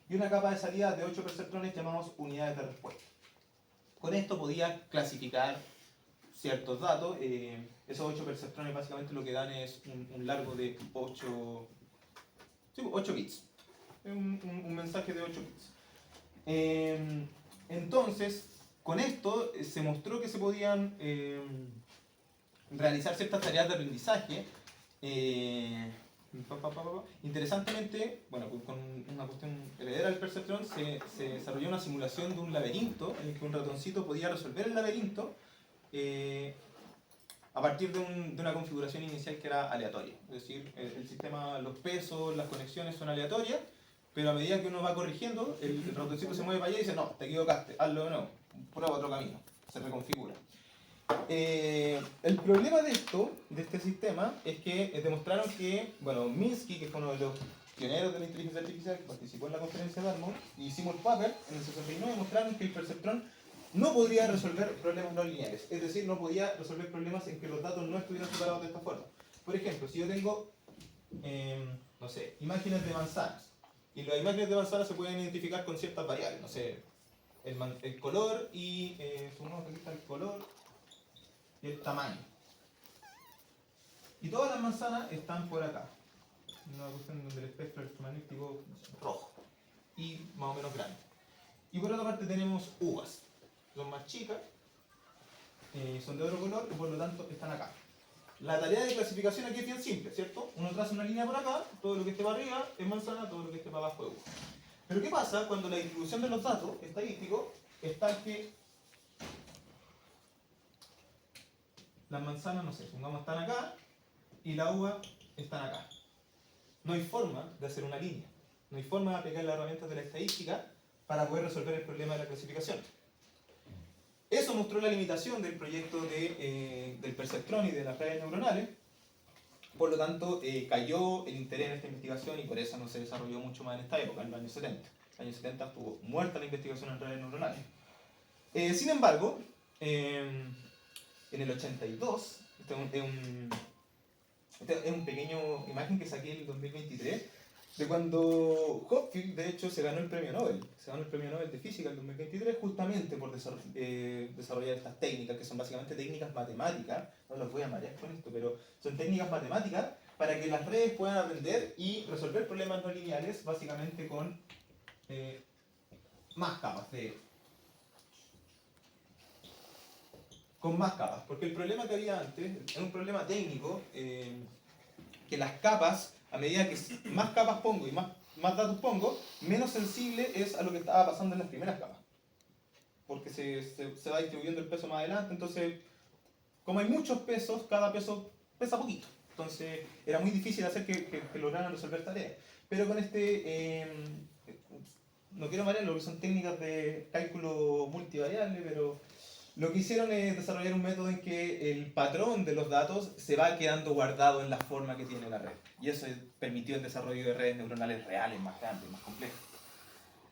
y una capa de salida de 8 perceptrones, llamados unidades de respuesta. Con esto podía clasificar ciertos datos. Esos 8 perceptrones básicamente lo que dan es un largo de 8 bits. Un mensaje de 8 bits. Entonces, con esto se mostró que se podían realizar ciertas tareas de aprendizaje. Interesantemente, bueno, con una cuestión heredera del perceptrón, se desarrolló una simulación de un laberinto en el que un ratoncito podía resolver el laberinto a partir de una configuración inicial que era aleatoria. Es decir, el sistema, los pesos, las conexiones son aleatorias, pero a medida que uno va corrigiendo, el ratoncito se mueve para allá y dice, no, te equivocaste, hazlo de nuevo, prueba otro camino, se reconfigura. El problema de este sistema, es que demostraron que, bueno, Minsky, que fue uno de los pioneros de la inteligencia artificial, que participó en la conferencia de Dartmouth, y Seymour Papert en el 69 demostraron que el perceptrón no podría resolver problemas no lineales, es decir, no podía resolver problemas en que los datos no estuvieran separados de esta forma. Por ejemplo, si yo tengo, no sé, imágenes de manzanas, y las imágenes de manzanas se pueden identificar con ciertas variables, no sé, el color y, supongamos que aquí está el color y el tamaño. Y todas las manzanas están por acá, una cuestión donde el espectro electromagnético es rojo y más o menos grande. Y por otra parte tenemos uvas, son más chicas, son de otro color y por lo tanto están acá. La tarea de clasificación aquí es bien simple, ¿cierto? Uno traza una línea por acá, todo lo que esté para arriba es manzana, todo lo que esté para abajo es uva. Pero ¿qué pasa cuando la distribución de los datos estadísticos es tal que las manzanas, no sé, supongamos están acá y la uva están acá? No hay forma de hacer una línea, no hay forma de aplicar las herramientas de la estadística para poder resolver el problema de la clasificación. Eso mostró la limitación del proyecto del perceptrón y de las redes neuronales. Por lo tanto, cayó el interés en esta investigación y por eso no se desarrolló mucho más en esta época, en los años 70. En los años 70 estuvo muerta la investigación en redes neuronales. Sin embargo, en el 82, esta es una pequeña imagen que saqué en el 2023, de cuando Hopfield, de hecho, se ganó el premio Nobel. Se ganó el premio Nobel de Física en 2023 justamente por desarrollar estas técnicas, que son básicamente técnicas matemáticas. No las voy a marear con esto, pero son técnicas matemáticas para que las redes puedan aprender y resolver problemas no lineales, básicamente con más capas con más capas, porque el problema que había antes era un problema técnico, que las capas, a medida que más capas pongo y más datos pongo, menos sensible es a lo que estaba pasando en las primeras capas, porque se va distribuyendo el peso más adelante. Entonces, como hay muchos pesos, cada peso pesa poquito, entonces era muy difícil hacer que lograran resolver tareas. Pero con no quiero marear lo que son técnicas de cálculo multivariable, pero lo que hicieron es desarrollar un método en que el patrón de los datos se va quedando guardado en la forma que tiene la red. Y eso permitió el desarrollo de redes neuronales reales más grandes, más complejas.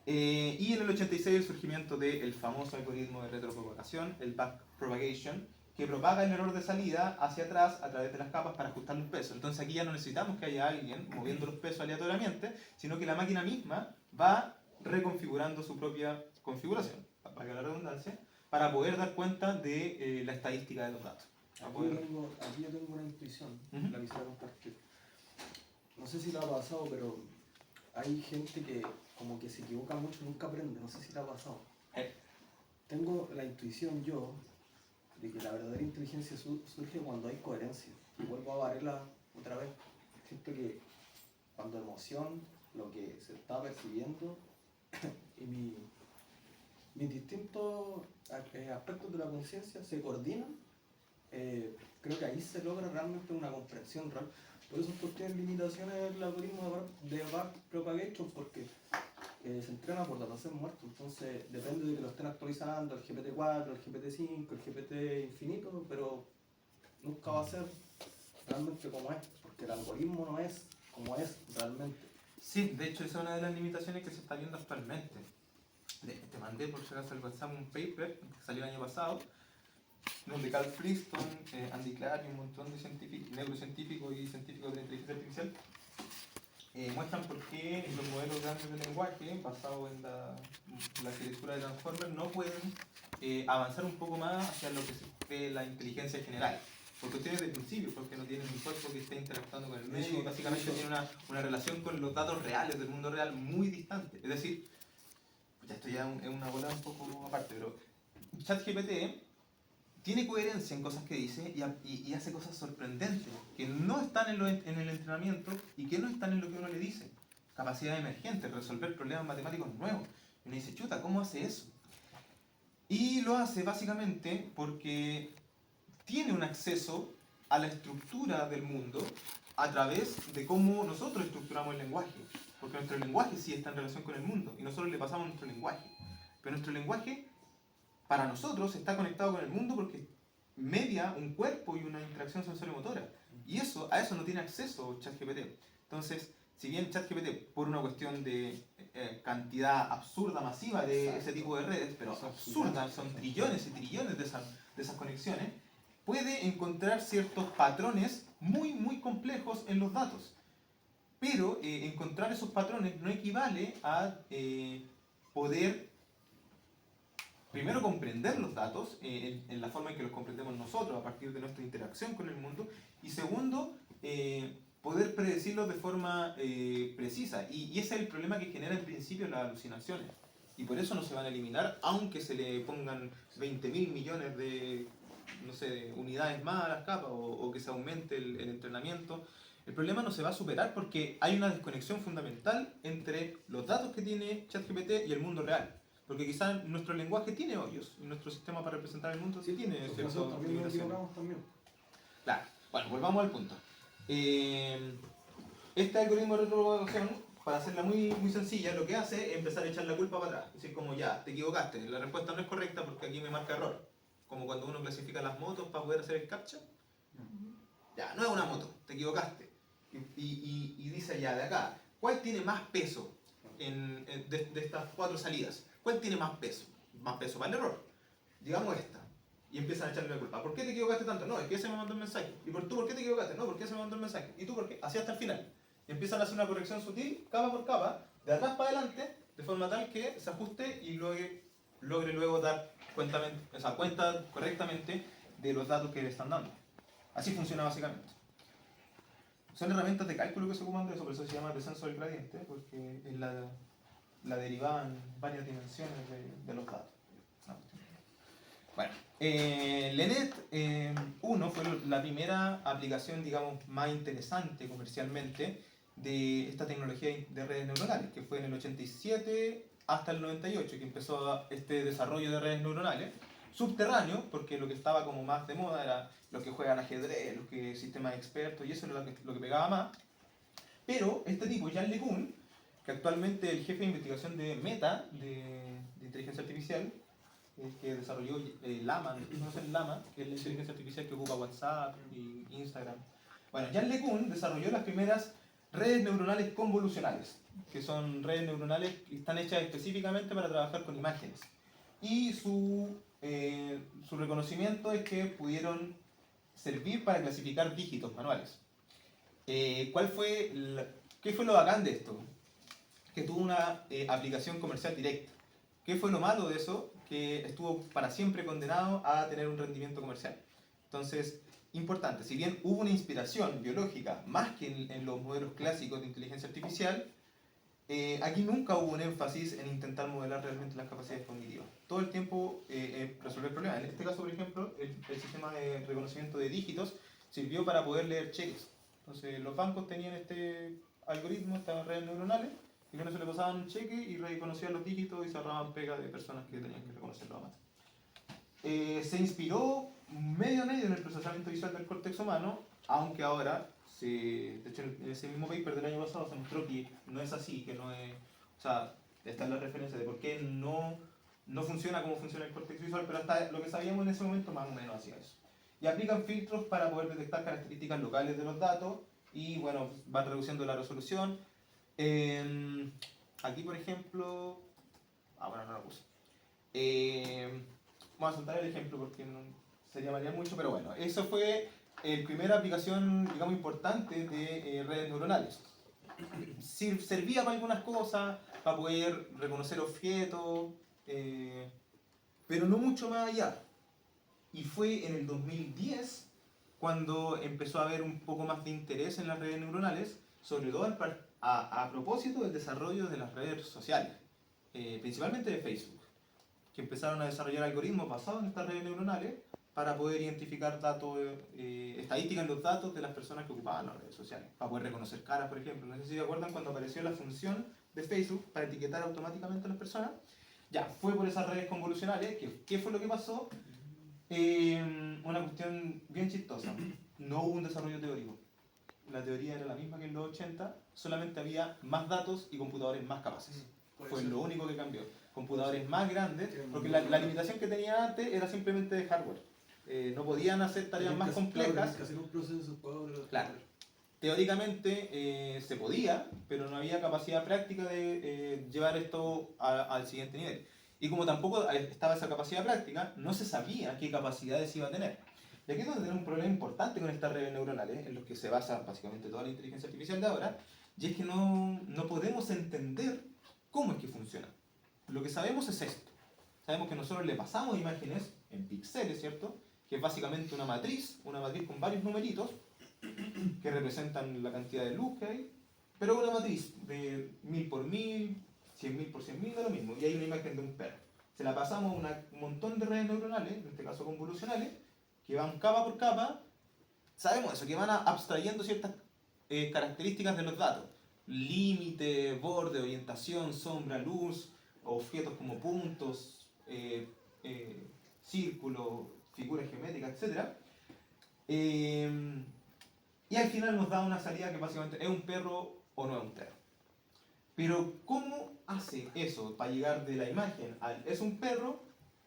Y en el 86 el surgimiento del famoso algoritmo de retropropagación, el backpropagation, que propaga el error de salida hacia atrás a través de las capas para ajustar el peso. Entonces aquí ya no necesitamos que haya alguien moviendo los pesos aleatoriamente, sino que la máquina misma va reconfigurando su propia configuración, para la redundancia, para poder dar cuenta de la estadística de los datos. Aquí yo tengo una intuición, la quisiera compartir. No sé si la ha pasado, pero hay gente que como que se equivoca mucho, nunca aprende, no sé si la ha pasado. Tengo la intuición yo de que la verdadera inteligencia surge cuando hay coherencia. Y vuelvo a Varela otra vez. Siento que cuando emoción, lo que se está percibiendo y mis distintos aspectos de la conciencia se coordinan, creo que ahí se logra realmente una comprensión real. Por eso tiene limitaciones el algoritmo de backpropagation, porque se entrena por datasets muertos. Entonces depende de que lo estén actualizando, el GPT-4, el GPT-5, el GPT infinito, pero nunca va a ser realmente como es, porque el algoritmo no es como es realmente. Sí, de hecho esa es una de las limitaciones que se está viendo actualmente. Te mandé por si acaso al WhatsApp un paper que salió el año pasado, donde Carl Friston, Andy Clark y un montón de neurocientíficos y científicos de inteligencia artificial muestran por qué los modelos grandes de lenguaje basados en la arquitectura de Transformer no pueden avanzar un poco más hacia lo que se cree la inteligencia general. Por cuestiones de principio, porque no tienen un cuerpo que esté interactuando con el medio y básicamente tiene una relación con los datos reales del mundo real muy distante. Es decir, ya esto ya es una bola un poco aparte, pero ChatGPT tiene coherencia en cosas que dice y hace cosas sorprendentes que no están en el entrenamiento y que no están en lo que uno le dice. Capacidad emergente, resolver problemas matemáticos nuevos. Y uno dice, chuta, ¿cómo hace eso? Y lo hace básicamente porque tiene un acceso a la estructura del mundo a través de cómo nosotros estructuramos el lenguaje. Porque nuestro lenguaje sí está en relación con el mundo y nosotros le pasamos nuestro lenguaje. Pero nuestro lenguaje para nosotros está conectado con el mundo porque media un cuerpo y una interacción sensorio-motora. Y a eso no tiene acceso ChatGPT. Entonces, si bien ChatGPT, por una cuestión de cantidad absurda, masiva de ese tipo de redes, pero absurdas, son trillones y trillones de esas conexiones, puede encontrar ciertos patrones muy, muy complejos en los datos. Pero encontrar esos patrones no equivale a poder primero comprender los datos en la forma en que los comprendemos nosotros a partir de nuestra interacción con el mundo, y segundo, poder predecirlos de forma precisa. Y ese es el problema que genera en principio las alucinaciones. Y por eso no se van a eliminar, aunque se le pongan 20.000 millones de unidades más a las capas o que se aumente el entrenamiento. El problema no se va a superar porque hay una desconexión fundamental entre los datos que tiene ChatGPT y el mundo real. Porque quizás nuestro lenguaje tiene hoyos y nuestro sistema para representar el mundo sí tiene ciertas limitaciones. Claro, bueno, volvamos al punto. Este algoritmo de retropropagación, para hacerla muy, muy sencilla, lo que hace es empezar a echar la culpa para atrás. Es decir, como ya, te equivocaste, la respuesta no es correcta porque aquí me marca error. como cuando uno clasifica las motos para poder hacer el captcha. Ya, no es una moto, te equivocaste. Y dice ya de acá, ¿cuál tiene más peso de estas 4 salidas? ¿Cuál tiene más peso? Más peso para el error. Digamos esta. Y empiezan a echarle la culpa. ¿Por qué te equivocaste tanto? No, es que ese me mandó el mensaje. ¿Y tú por qué te equivocaste? No, porque ese me mandó el mensaje. ¿Y tú por qué? Así hasta el final. Y empiezan a hacer una corrección sutil, capa por capa, de atrás para adelante, de forma tal que se ajuste y logre luego dar cuenta correctamente de los datos que le están dando. Así funciona básicamente. Son herramientas de cálculo que se ocupan de eso, por eso se llama descenso del gradiente, porque es la derivada en varias dimensiones de los datos. Bueno, LeNet 1 fue la primera aplicación, digamos, más interesante comercialmente de esta tecnología de redes neuronales, que fue en el 87 hasta el 98, que empezó este desarrollo de redes neuronales, subterráneo, porque lo que estaba como más de moda era los que juegan ajedrez, los que sistemas expertos, y eso era lo que pegaba más. Pero este tipo, Yann LeCun, que actualmente es el jefe de investigación de Meta, de inteligencia artificial, que desarrolló Llama, ¿conocen Llama? Que es la inteligencia artificial que ocupa WhatsApp y Instagram. Bueno, Yann LeCun desarrolló las primeras redes neuronales convolucionales, que son redes neuronales que están hechas específicamente para trabajar con imágenes. Y su reconocimiento es que pudieron servir para clasificar dígitos manuales. ¿Qué fue lo bacán de esto? Que tuvo una aplicación comercial directa. ¿Qué fue lo malo de eso? Que estuvo para siempre condenado a tener un rendimiento comercial. Entonces, importante, si bien hubo una inspiración biológica más que en los modelos clásicos de inteligencia artificial, aquí nunca hubo un énfasis en intentar modelar realmente las capacidades cognitivas. Todo el tiempo resolver problemas. En este caso, por ejemplo, el sistema de reconocimiento de dígitos sirvió para poder leer cheques. Entonces, los bancos tenían este algoritmo, estas redes neuronales, y con eso le pasaban un cheque y reconocían los dígitos y cerraban pegas de personas que tenían que reconocerlo más. Se inspiró medio en el procesamiento visual del córtex humano, aunque ahora, de hecho en ese mismo paper del año pasado se mostró que no es así, que no es, o sea, esta es la referencia de por qué no funciona como funciona el córtex visual, pero hasta lo que sabíamos en ese momento más o menos hacía eso. Y aplican filtros para poder detectar características locales de los datos y bueno, van reduciendo la resolución. Aquí por ejemplo, bueno, no lo puse. Vamos a soltar el ejemplo porque no se llamaría mucho, pero bueno, eso fue la primera aplicación, digamos, importante de redes neuronales. Servía para algunas cosas, para poder reconocer objetos, pero no mucho más allá. Y fue en el 2010 cuando empezó a haber un poco más de interés en las redes neuronales, sobre todo a propósito del desarrollo de las redes sociales, principalmente de Facebook, que empezaron a desarrollar algoritmos basados en estas redes neuronales para poder identificar datos, estadísticas en los datos de las personas que ocupaban las redes sociales, para poder reconocer caras, por ejemplo. No sé si se acuerdan cuando apareció la función de Facebook para etiquetar automáticamente a las personas. Ya, fue por esas redes convolucionales. ¿Qué fue lo que pasó? Una cuestión bien chistosa. No hubo un desarrollo teórico. La teoría era la misma que en los 80, solamente había más datos y computadores más capaces. Fue lo único que cambió. Computadores más grandes, porque la limitación que tenía antes era simplemente de hardware. No podían hacer tareas más complejas. Que hacer un proceso claro. Teóricamente se podía, pero no había capacidad práctica de llevar esto al siguiente nivel. Y como tampoco estaba esa capacidad práctica, no se sabía qué capacidades iba a tener. Y aquí es donde tenemos un problema importante con estas redes neuronales, en los que se basa básicamente toda la inteligencia artificial de ahora, y es que no podemos entender cómo es que funciona. Lo que sabemos es esto. Sabemos que nosotros le pasamos imágenes en píxeles, ¿cierto? Que es básicamente una matriz con varios numeritos que representan la cantidad de luz que hay, pero una matriz de 1000 por 1000, 100.000 por 100.000, da lo mismo, y hay una imagen de un perro. Se la pasamos a un montón de redes neuronales, en este caso convolucionales, que van capa por capa, sabemos eso, que van abstrayendo ciertas características de los datos. Límite, borde, orientación, sombra, luz, objetos como puntos, círculos, figuras geométricas, etc. Y al final nos da una salida que básicamente es un perro o no es un perro. Pero ¿cómo hace eso para llegar de la imagen al es un perro?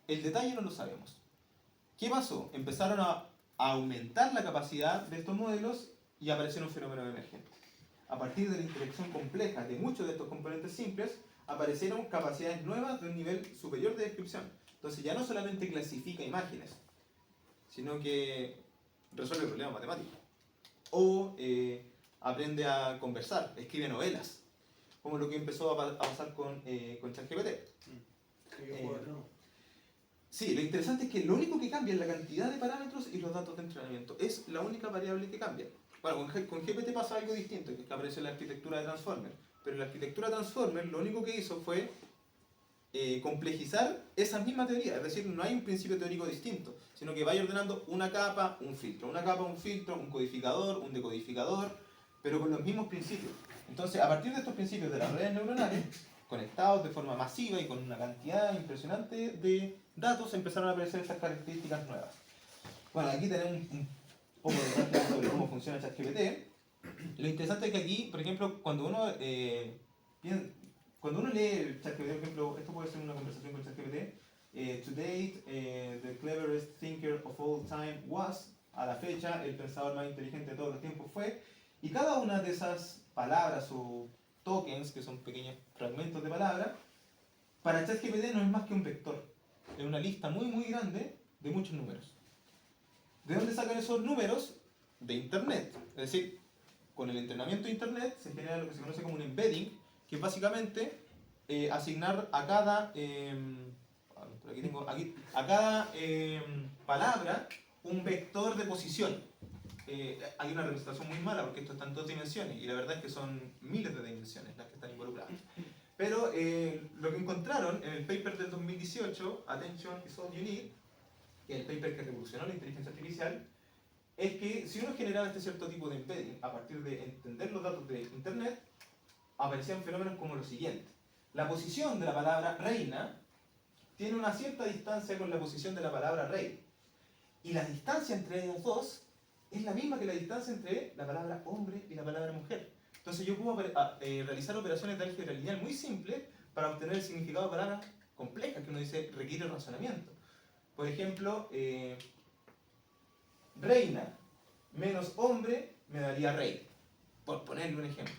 El detalle no lo sabemos. ¿Qué pasó? Empezaron a aumentar la capacidad de estos modelos y aparecieron fenómenos emergentes. A partir de la interacción compleja de muchos de estos componentes simples, aparecieron capacidades nuevas de un nivel superior de descripción. Entonces ya no solamente clasifica imágenes, sino que resuelve problemas matemáticos. O aprende a conversar, escribe novelas, como lo que empezó a pasar con ChatGPT. Sí, lo interesante es que lo único que cambia es la cantidad de parámetros y los datos de entrenamiento. Es la única variable que cambia. Bueno, con GPT pasa algo distinto, que es que aparece la arquitectura de Transformer. Pero la arquitectura de Transformer lo único que hizo fue complejizar esa misma teoría. Es decir, no hay un principio teórico distinto, sino que vaya ordenando una capa, un filtro, una capa, un filtro, un codificador, un decodificador, pero con los mismos principios. Entonces, a partir de estos principios de las redes neuronales, conectados de forma masiva y con una cantidad impresionante de datos, empezaron a aparecer estas características nuevas. Bueno, aquí tenemos un poco de datos sobre cómo funciona ChatGPT. Lo interesante es que aquí, por ejemplo, cuando uno lee ChatGPT, por ejemplo, esto puede ser una conversación con ChatGPT, to date, the cleverest thinker of all time was, a la fecha, el pensador más inteligente de todos los tiempos fue, y cada una de esas palabras o tokens, que son pequeños fragmentos de palabras, para ChatGPT no es más que un vector. Es una lista muy muy grande de muchos números. ¿De dónde sacan esos números? De Internet. Es decir, con el entrenamiento de Internet se genera lo que se conoce como un embedding, que es básicamente asignar a cada, a cada palabra un vector de posición. Hay una representación muy mala porque esto está en 2 dimensiones y la verdad es que son miles de dimensiones las que están involucradas. Pero lo que encontraron en el paper del 2018, Attention is all you need, que es el paper que revolucionó la inteligencia artificial, es que si uno generaba este cierto tipo de embedding a partir de entender los datos de Internet, aparecían fenómenos como lo siguiente. La posición de la palabra reina tiene una cierta distancia con la posición de la palabra rey. Y la distancia entre ellas dos es la misma que la distancia entre la palabra hombre y la palabra mujer. Entonces yo puedo realizar operaciones de álgebra lineal muy simples para obtener el significado de palabras complejas que uno dice requiere razonamiento. Por ejemplo, reina menos hombre me daría rey, por ponerle un ejemplo.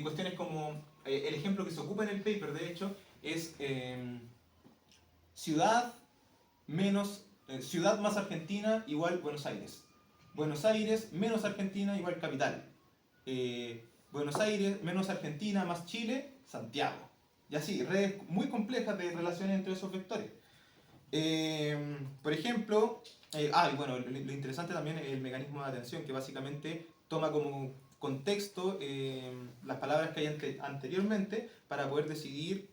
Cuestiones como, el ejemplo que se ocupa en el paper, de hecho, es ciudad más Argentina igual Buenos Aires. Buenos Aires menos Argentina igual capital. Buenos Aires menos Argentina más Chile, Santiago. Y así, redes muy complejas de relaciones entre esos vectores. Por ejemplo, y bueno, lo interesante también es el mecanismo de atención, que básicamente toma como contexto las palabras que hay anteriormente para poder decidir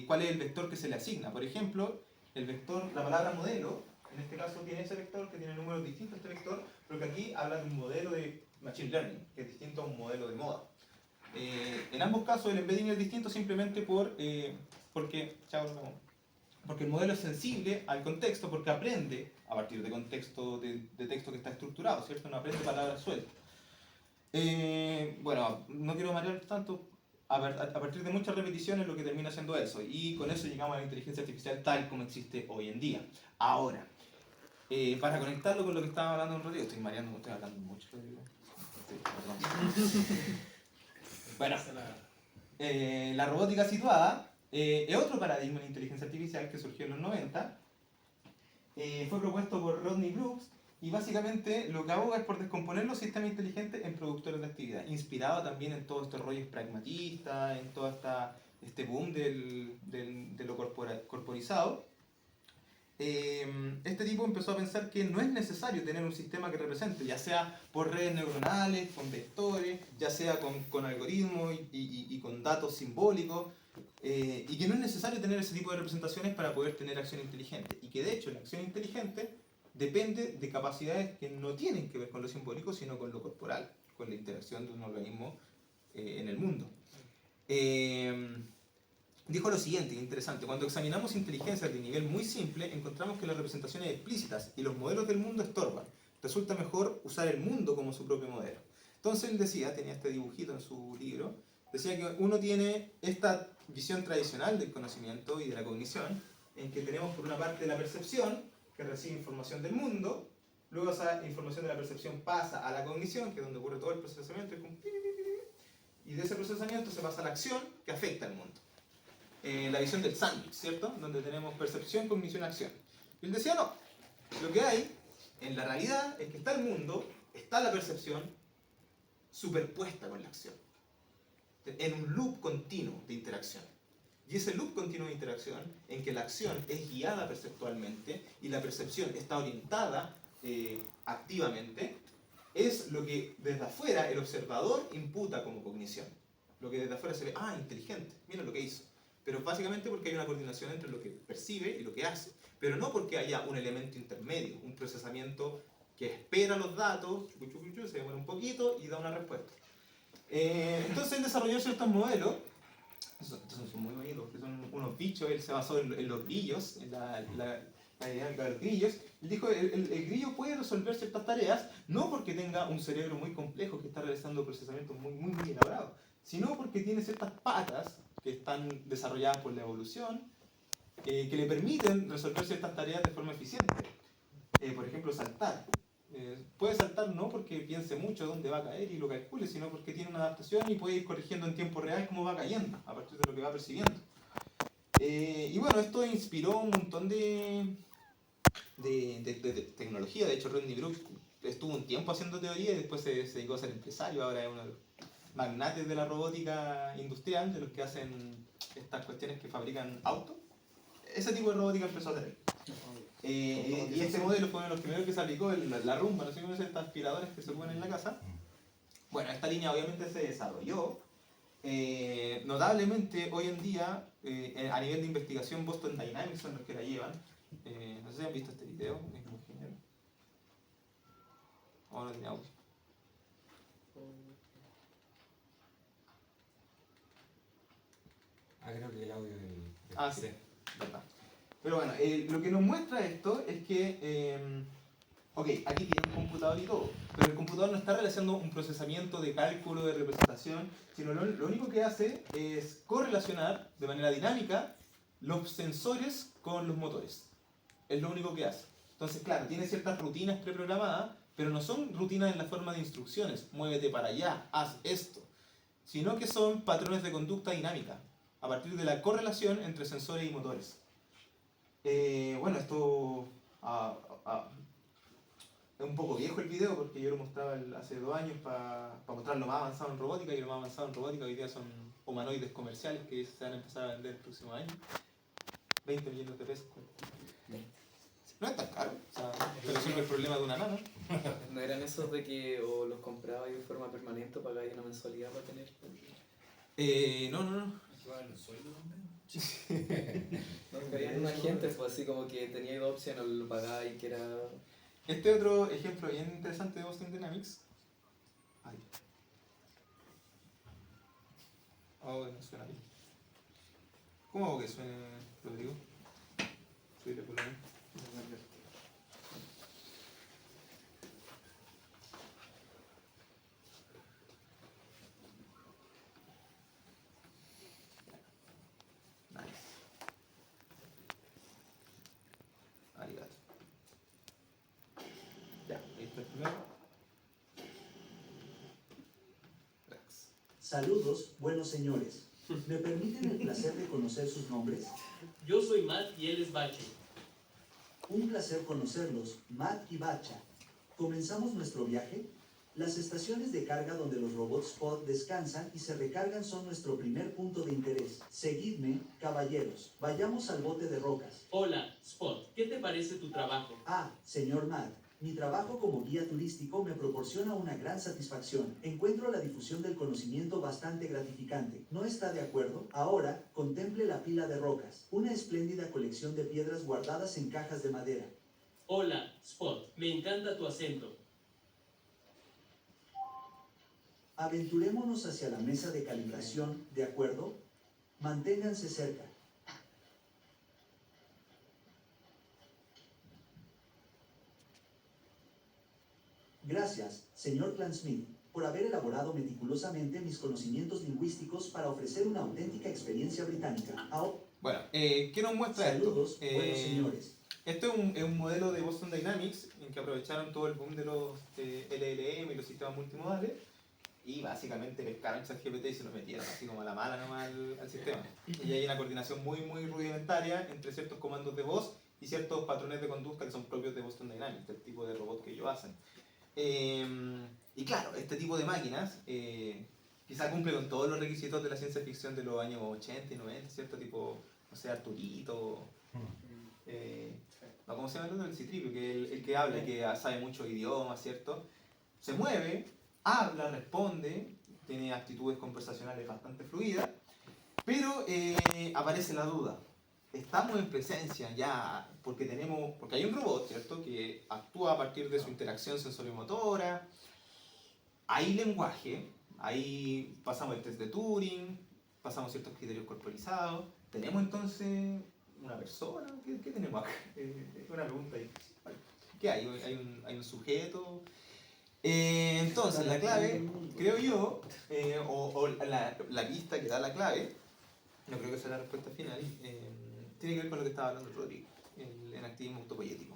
cuál es el vector que se le asigna. Por ejemplo, el vector, la palabra modelo, en este caso tiene ese vector que tiene números distintos a este vector, pero que aquí habla de un modelo de machine learning, que es distinto a un modelo de moda. En ambos casos el embedding es distinto simplemente porque el modelo es sensible al contexto, porque aprende a partir de contexto de texto que está estructurado, ¿cierto? No aprende palabras sueltas. Bueno, no quiero marear tanto. A partir de muchas repeticiones lo que termina siendo eso, y con eso llegamos a la inteligencia artificial tal como existe hoy en día. Ahora, para conectarlo con lo que estaba hablando un ratito, estoy mareando, estoy hablando mucho. Bueno, la robótica situada es otro paradigma de inteligencia artificial que surgió en los 90. Fue propuesto por Rodney Brooks y básicamente lo que aboga es por descomponer los sistemas inteligentes en productores de actividad, inspirado también en todos estos rollos pragmatistas, en todo este boom de lo corporizado. Este tipo empezó a pensar que no es necesario tener un sistema que represente, ya sea por redes neuronales, con vectores, ya sea con algoritmos y con datos simbólicos, y que no es necesario tener ese tipo de representaciones para poder tener acción inteligente, y que de hecho la acción inteligente depende de capacidades que no tienen que ver con lo simbólico, sino con lo corporal, con la interacción de un organismo en el mundo. Dijo lo siguiente, interesante: cuando examinamos inteligencias de nivel muy simple, encontramos que las representaciones explícitas y los modelos del mundo estorban. Resulta mejor usar el mundo como su propio modelo. Entonces él decía, tenía este dibujito en su libro, decía que uno tiene esta visión tradicional del conocimiento y de la cognición, en que tenemos por una parte la percepción, que recibe información del mundo, luego esa información de la percepción pasa a la cognición, que es donde ocurre todo el procesamiento, y de ese procesamiento se pasa a la acción, que afecta al mundo. La visión del sándwich, ¿cierto? Donde tenemos percepción, cognición, acción. Y él decía, no, lo que hay en la realidad es que está el mundo, está la percepción superpuesta con la acción, en un loop continuo de interacción. Y ese loop continuo de interacción, en que la acción es guiada perceptualmente y la percepción está orientada activamente, es lo que desde afuera el observador imputa como cognición. Lo que desde afuera se ve, inteligente, mira lo que hizo. Pero básicamente porque hay una coordinación entre lo que percibe y lo que hace. Pero no porque haya un elemento intermedio, un procesamiento que espera los datos, se demora un poquito y da una respuesta. Entonces él desarrolló ciertos modelos, estos son muy bonitos, que son unos bichos. Él se basó en los grillos, en la dinámica de los grillos. Él dijo, el grillo puede resolver ciertas tareas, no porque tenga un cerebro muy complejo que está realizando procesamientos muy elaborados, sino porque tiene ciertas patas que están desarrolladas por la evolución, que le permiten resolver ciertas tareas de forma eficiente. Por ejemplo, saltar. Puede saltar no porque piense mucho dónde va a caer y lo calcule, sino porque tiene una adaptación y puede ir corrigiendo en tiempo real cómo va cayendo, a partir de lo que va percibiendo. Y bueno, esto inspiró un montón de tecnología. De hecho, Rodney Brooks estuvo un tiempo haciendo teoría y después se dedicó a ser empresario. Ahora es uno de los magnates de la robótica industrial, de los que hacen estas cuestiones que fabrican autos. Ese tipo de robótica empezó a hacer él. Y este modelo fue uno de los primeros que se aplicó, la rumba, no sé cómo es, estas aspiradoras que se ponen en la casa. Bueno, esta línea obviamente se desarrolló. Notablemente hoy en día, a nivel de investigación, Boston Dynamics son los que la llevan. No sé si han visto este video, es muy genial. ¿O no tiene audio? Creo que el audio sí, verdad. Pero bueno, lo que nos muestra esto es que, aquí tiene un computador y todo, pero el computador no está realizando un procesamiento de cálculo, de representación, sino lo único que hace es correlacionar de manera dinámica los sensores con los motores. Es lo único que hace. Entonces, claro, tiene ciertas rutinas preprogramadas, pero no son rutinas en la forma de instrucciones, muévete para allá, haz esto, sino que son patrones de conducta dinámica, a partir de la correlación entre sensores y motores. Bueno, esto es un poco viejo el video porque yo lo mostraba hace 2 años para mostrar lo más avanzado en robótica, y lo más avanzado en robótica hoy día son humanoides comerciales que se van a empezar a vender el próximo año. 20 millones de pesos. No es tan caro, pero resuelve el problema de una nana. ¿No eran esos de que o los comprabas de forma permanente o pagabas una mensualidad para tener? No. ¿Equivale el sueldo también? Había una gente, pues así como que tenía 2 opciones, o lo pagaba y que era... Este otro ejemplo bien interesante de Boston Dynamics. No suena bien. ¿Cómo hago que suene, Rodrigo? Soy de Colombia. Saludos, buenos señores. ¿Me permiten el placer de conocer sus nombres? Yo soy Matt y él es Bache. Un placer conocerlos, Matt y Bacha. ¿Comenzamos nuestro viaje? Las estaciones de carga donde los robots Spot descansan y se recargan son nuestro primer punto de interés. Seguidme, caballeros. Vayamos al bote de rocas. Hola, Spot. ¿Qué te parece tu trabajo? Señor Matt. Mi trabajo como guía turístico me proporciona una gran satisfacción. Encuentro la difusión del conocimiento bastante gratificante. ¿No está de acuerdo? Ahora, contemple la pila de rocas. Una espléndida colección de piedras guardadas en cajas de madera. Hola, Spot. Me encanta tu acento. Aventurémonos hacia la mesa de calibración, ¿de acuerdo? Manténganse cerca. Gracias, señor Clansmith, por haber elaborado meticulosamente mis conocimientos lingüísticos para ofrecer una auténtica experiencia británica. Bueno, ¿qué nos muestra Saludos, esto? buenos señores. Esto es un modelo de Boston Dynamics en que aprovecharon todo el boom de los LLM y los sistemas multimodales y básicamente pescaron ChatGPT y se lo metieron así como a la mala nomás al sistema. Y hay una coordinación muy rudimentaria entre ciertos comandos de voz y ciertos patrones de conducta que son propios de Boston Dynamics, del tipo de robot que ellos hacen. Y claro, este tipo de máquinas quizá cumple con todos los requisitos de la ciencia ficción de los años 80 y 90, ¿cierto? Tipo, no sé, Arturito, no, ¿cómo se llama el Citripio? Que el que habla, que sabe muchos idiomas, ¿cierto? Se mueve, habla, responde, tiene actitudes conversacionales bastante fluidas, pero aparece la duda. Estamos en presencia ya, porque hay un robot, ¿cierto? Que actúa a partir de su interacción sensoriomotora, hay lenguaje, ahí pasamos el test de Turing, pasamos ciertos criterios corporizados, tenemos entonces una persona, ¿qué tenemos acá? Una pregunta difícil. ¿Qué hay? Hay un sujeto. Entonces, la clave, creo yo, o la pista que da la clave, no creo que sea la respuesta final, tiene que ver con lo que estaba hablando Rodrigo, el enactivismo autopoyético.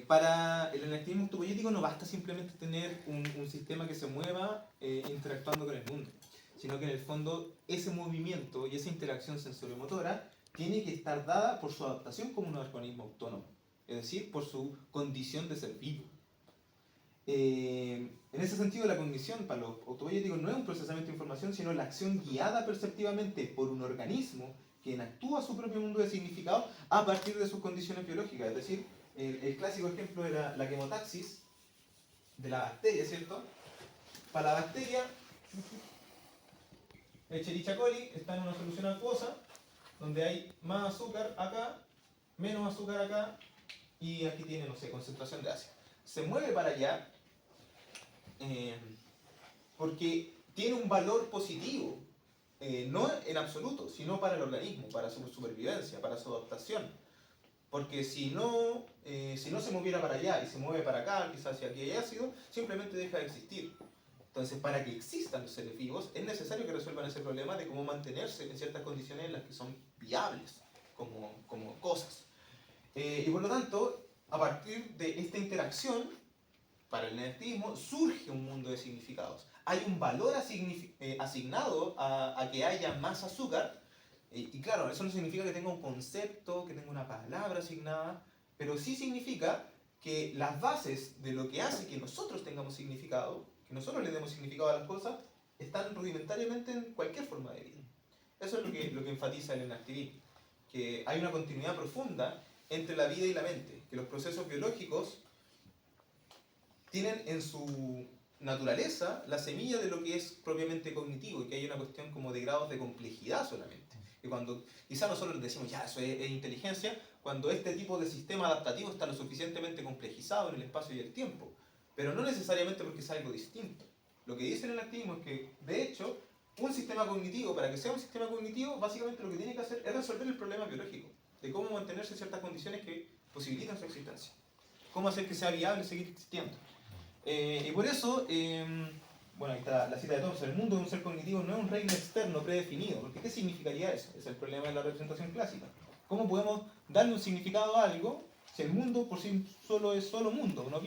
Para el enactivismo autopoyético no basta simplemente tener un sistema que se mueva interactuando con el mundo, sino que en el fondo ese movimiento y esa interacción sensoriomotora tiene que estar dada por su adaptación como un organismo autónomo, es decir, por su condición de ser vivo. En ese sentido, la cognición para los autopoyéticos no es un procesamiento de información, sino la acción guiada perceptivamente por un organismo que actúa su propio mundo de significado a partir de sus condiciones biológicas. Es decir, el clásico ejemplo era la quemotaxis de la bacteria, ¿cierto? Para la bacteria, Escherichia coli está en una solución acuosa donde hay más azúcar acá, menos azúcar acá y aquí tiene, no sé, concentración de ácido. Se mueve para allá porque tiene un valor positivo, no en absoluto, sino para el organismo, para su supervivencia, para su adaptación. Porque si no se moviera para allá y se mueve para acá, quizás si aquí hay ácido, simplemente deja de existir. Entonces, para que existan los seres vivos, es necesario que resuelvan ese problema de cómo mantenerse en ciertas condiciones en las que son viables como cosas. Y por lo tanto, a partir de esta interacción, para el enactivismo surge un mundo de significados. Hay un valor asignado a que haya más azúcar, y claro, eso no significa que tenga un concepto, que tenga una palabra asignada, pero sí significa que las bases de lo que hace que nosotros tengamos significado, que nosotros le demos significado a las cosas, están rudimentariamente en cualquier forma de vida. Eso es lo que enfatiza el enactivismo, que hay una continuidad profunda entre la vida y la mente, que los procesos biológicos tienen en su naturaleza la semilla de lo que es propiamente cognitivo y que hay una cuestión como de grados de complejidad solamente. Y cuando quizás nosotros decimos, ya, eso es inteligencia, cuando este tipo de sistema adaptativo está lo suficientemente complejizado en el espacio y el tiempo, pero no necesariamente porque sea algo distinto. Lo que dice el activismo es que, de hecho, un sistema cognitivo, para que sea un sistema cognitivo, básicamente lo que tiene que hacer es resolver el problema biológico, de cómo mantenerse en ciertas condiciones que posibilitan su existencia. Cómo hacer que sea viable seguir existiendo. Y por eso, bueno, ahí está la cita de Thomson, el mundo de un ser cognitivo no es un reino externo predefinido, porque ¿qué significaría eso? Es el problema de la representación clásica. ¿Cómo podemos darle un significado a algo si el mundo por sí solo es solo mundo? ¿No?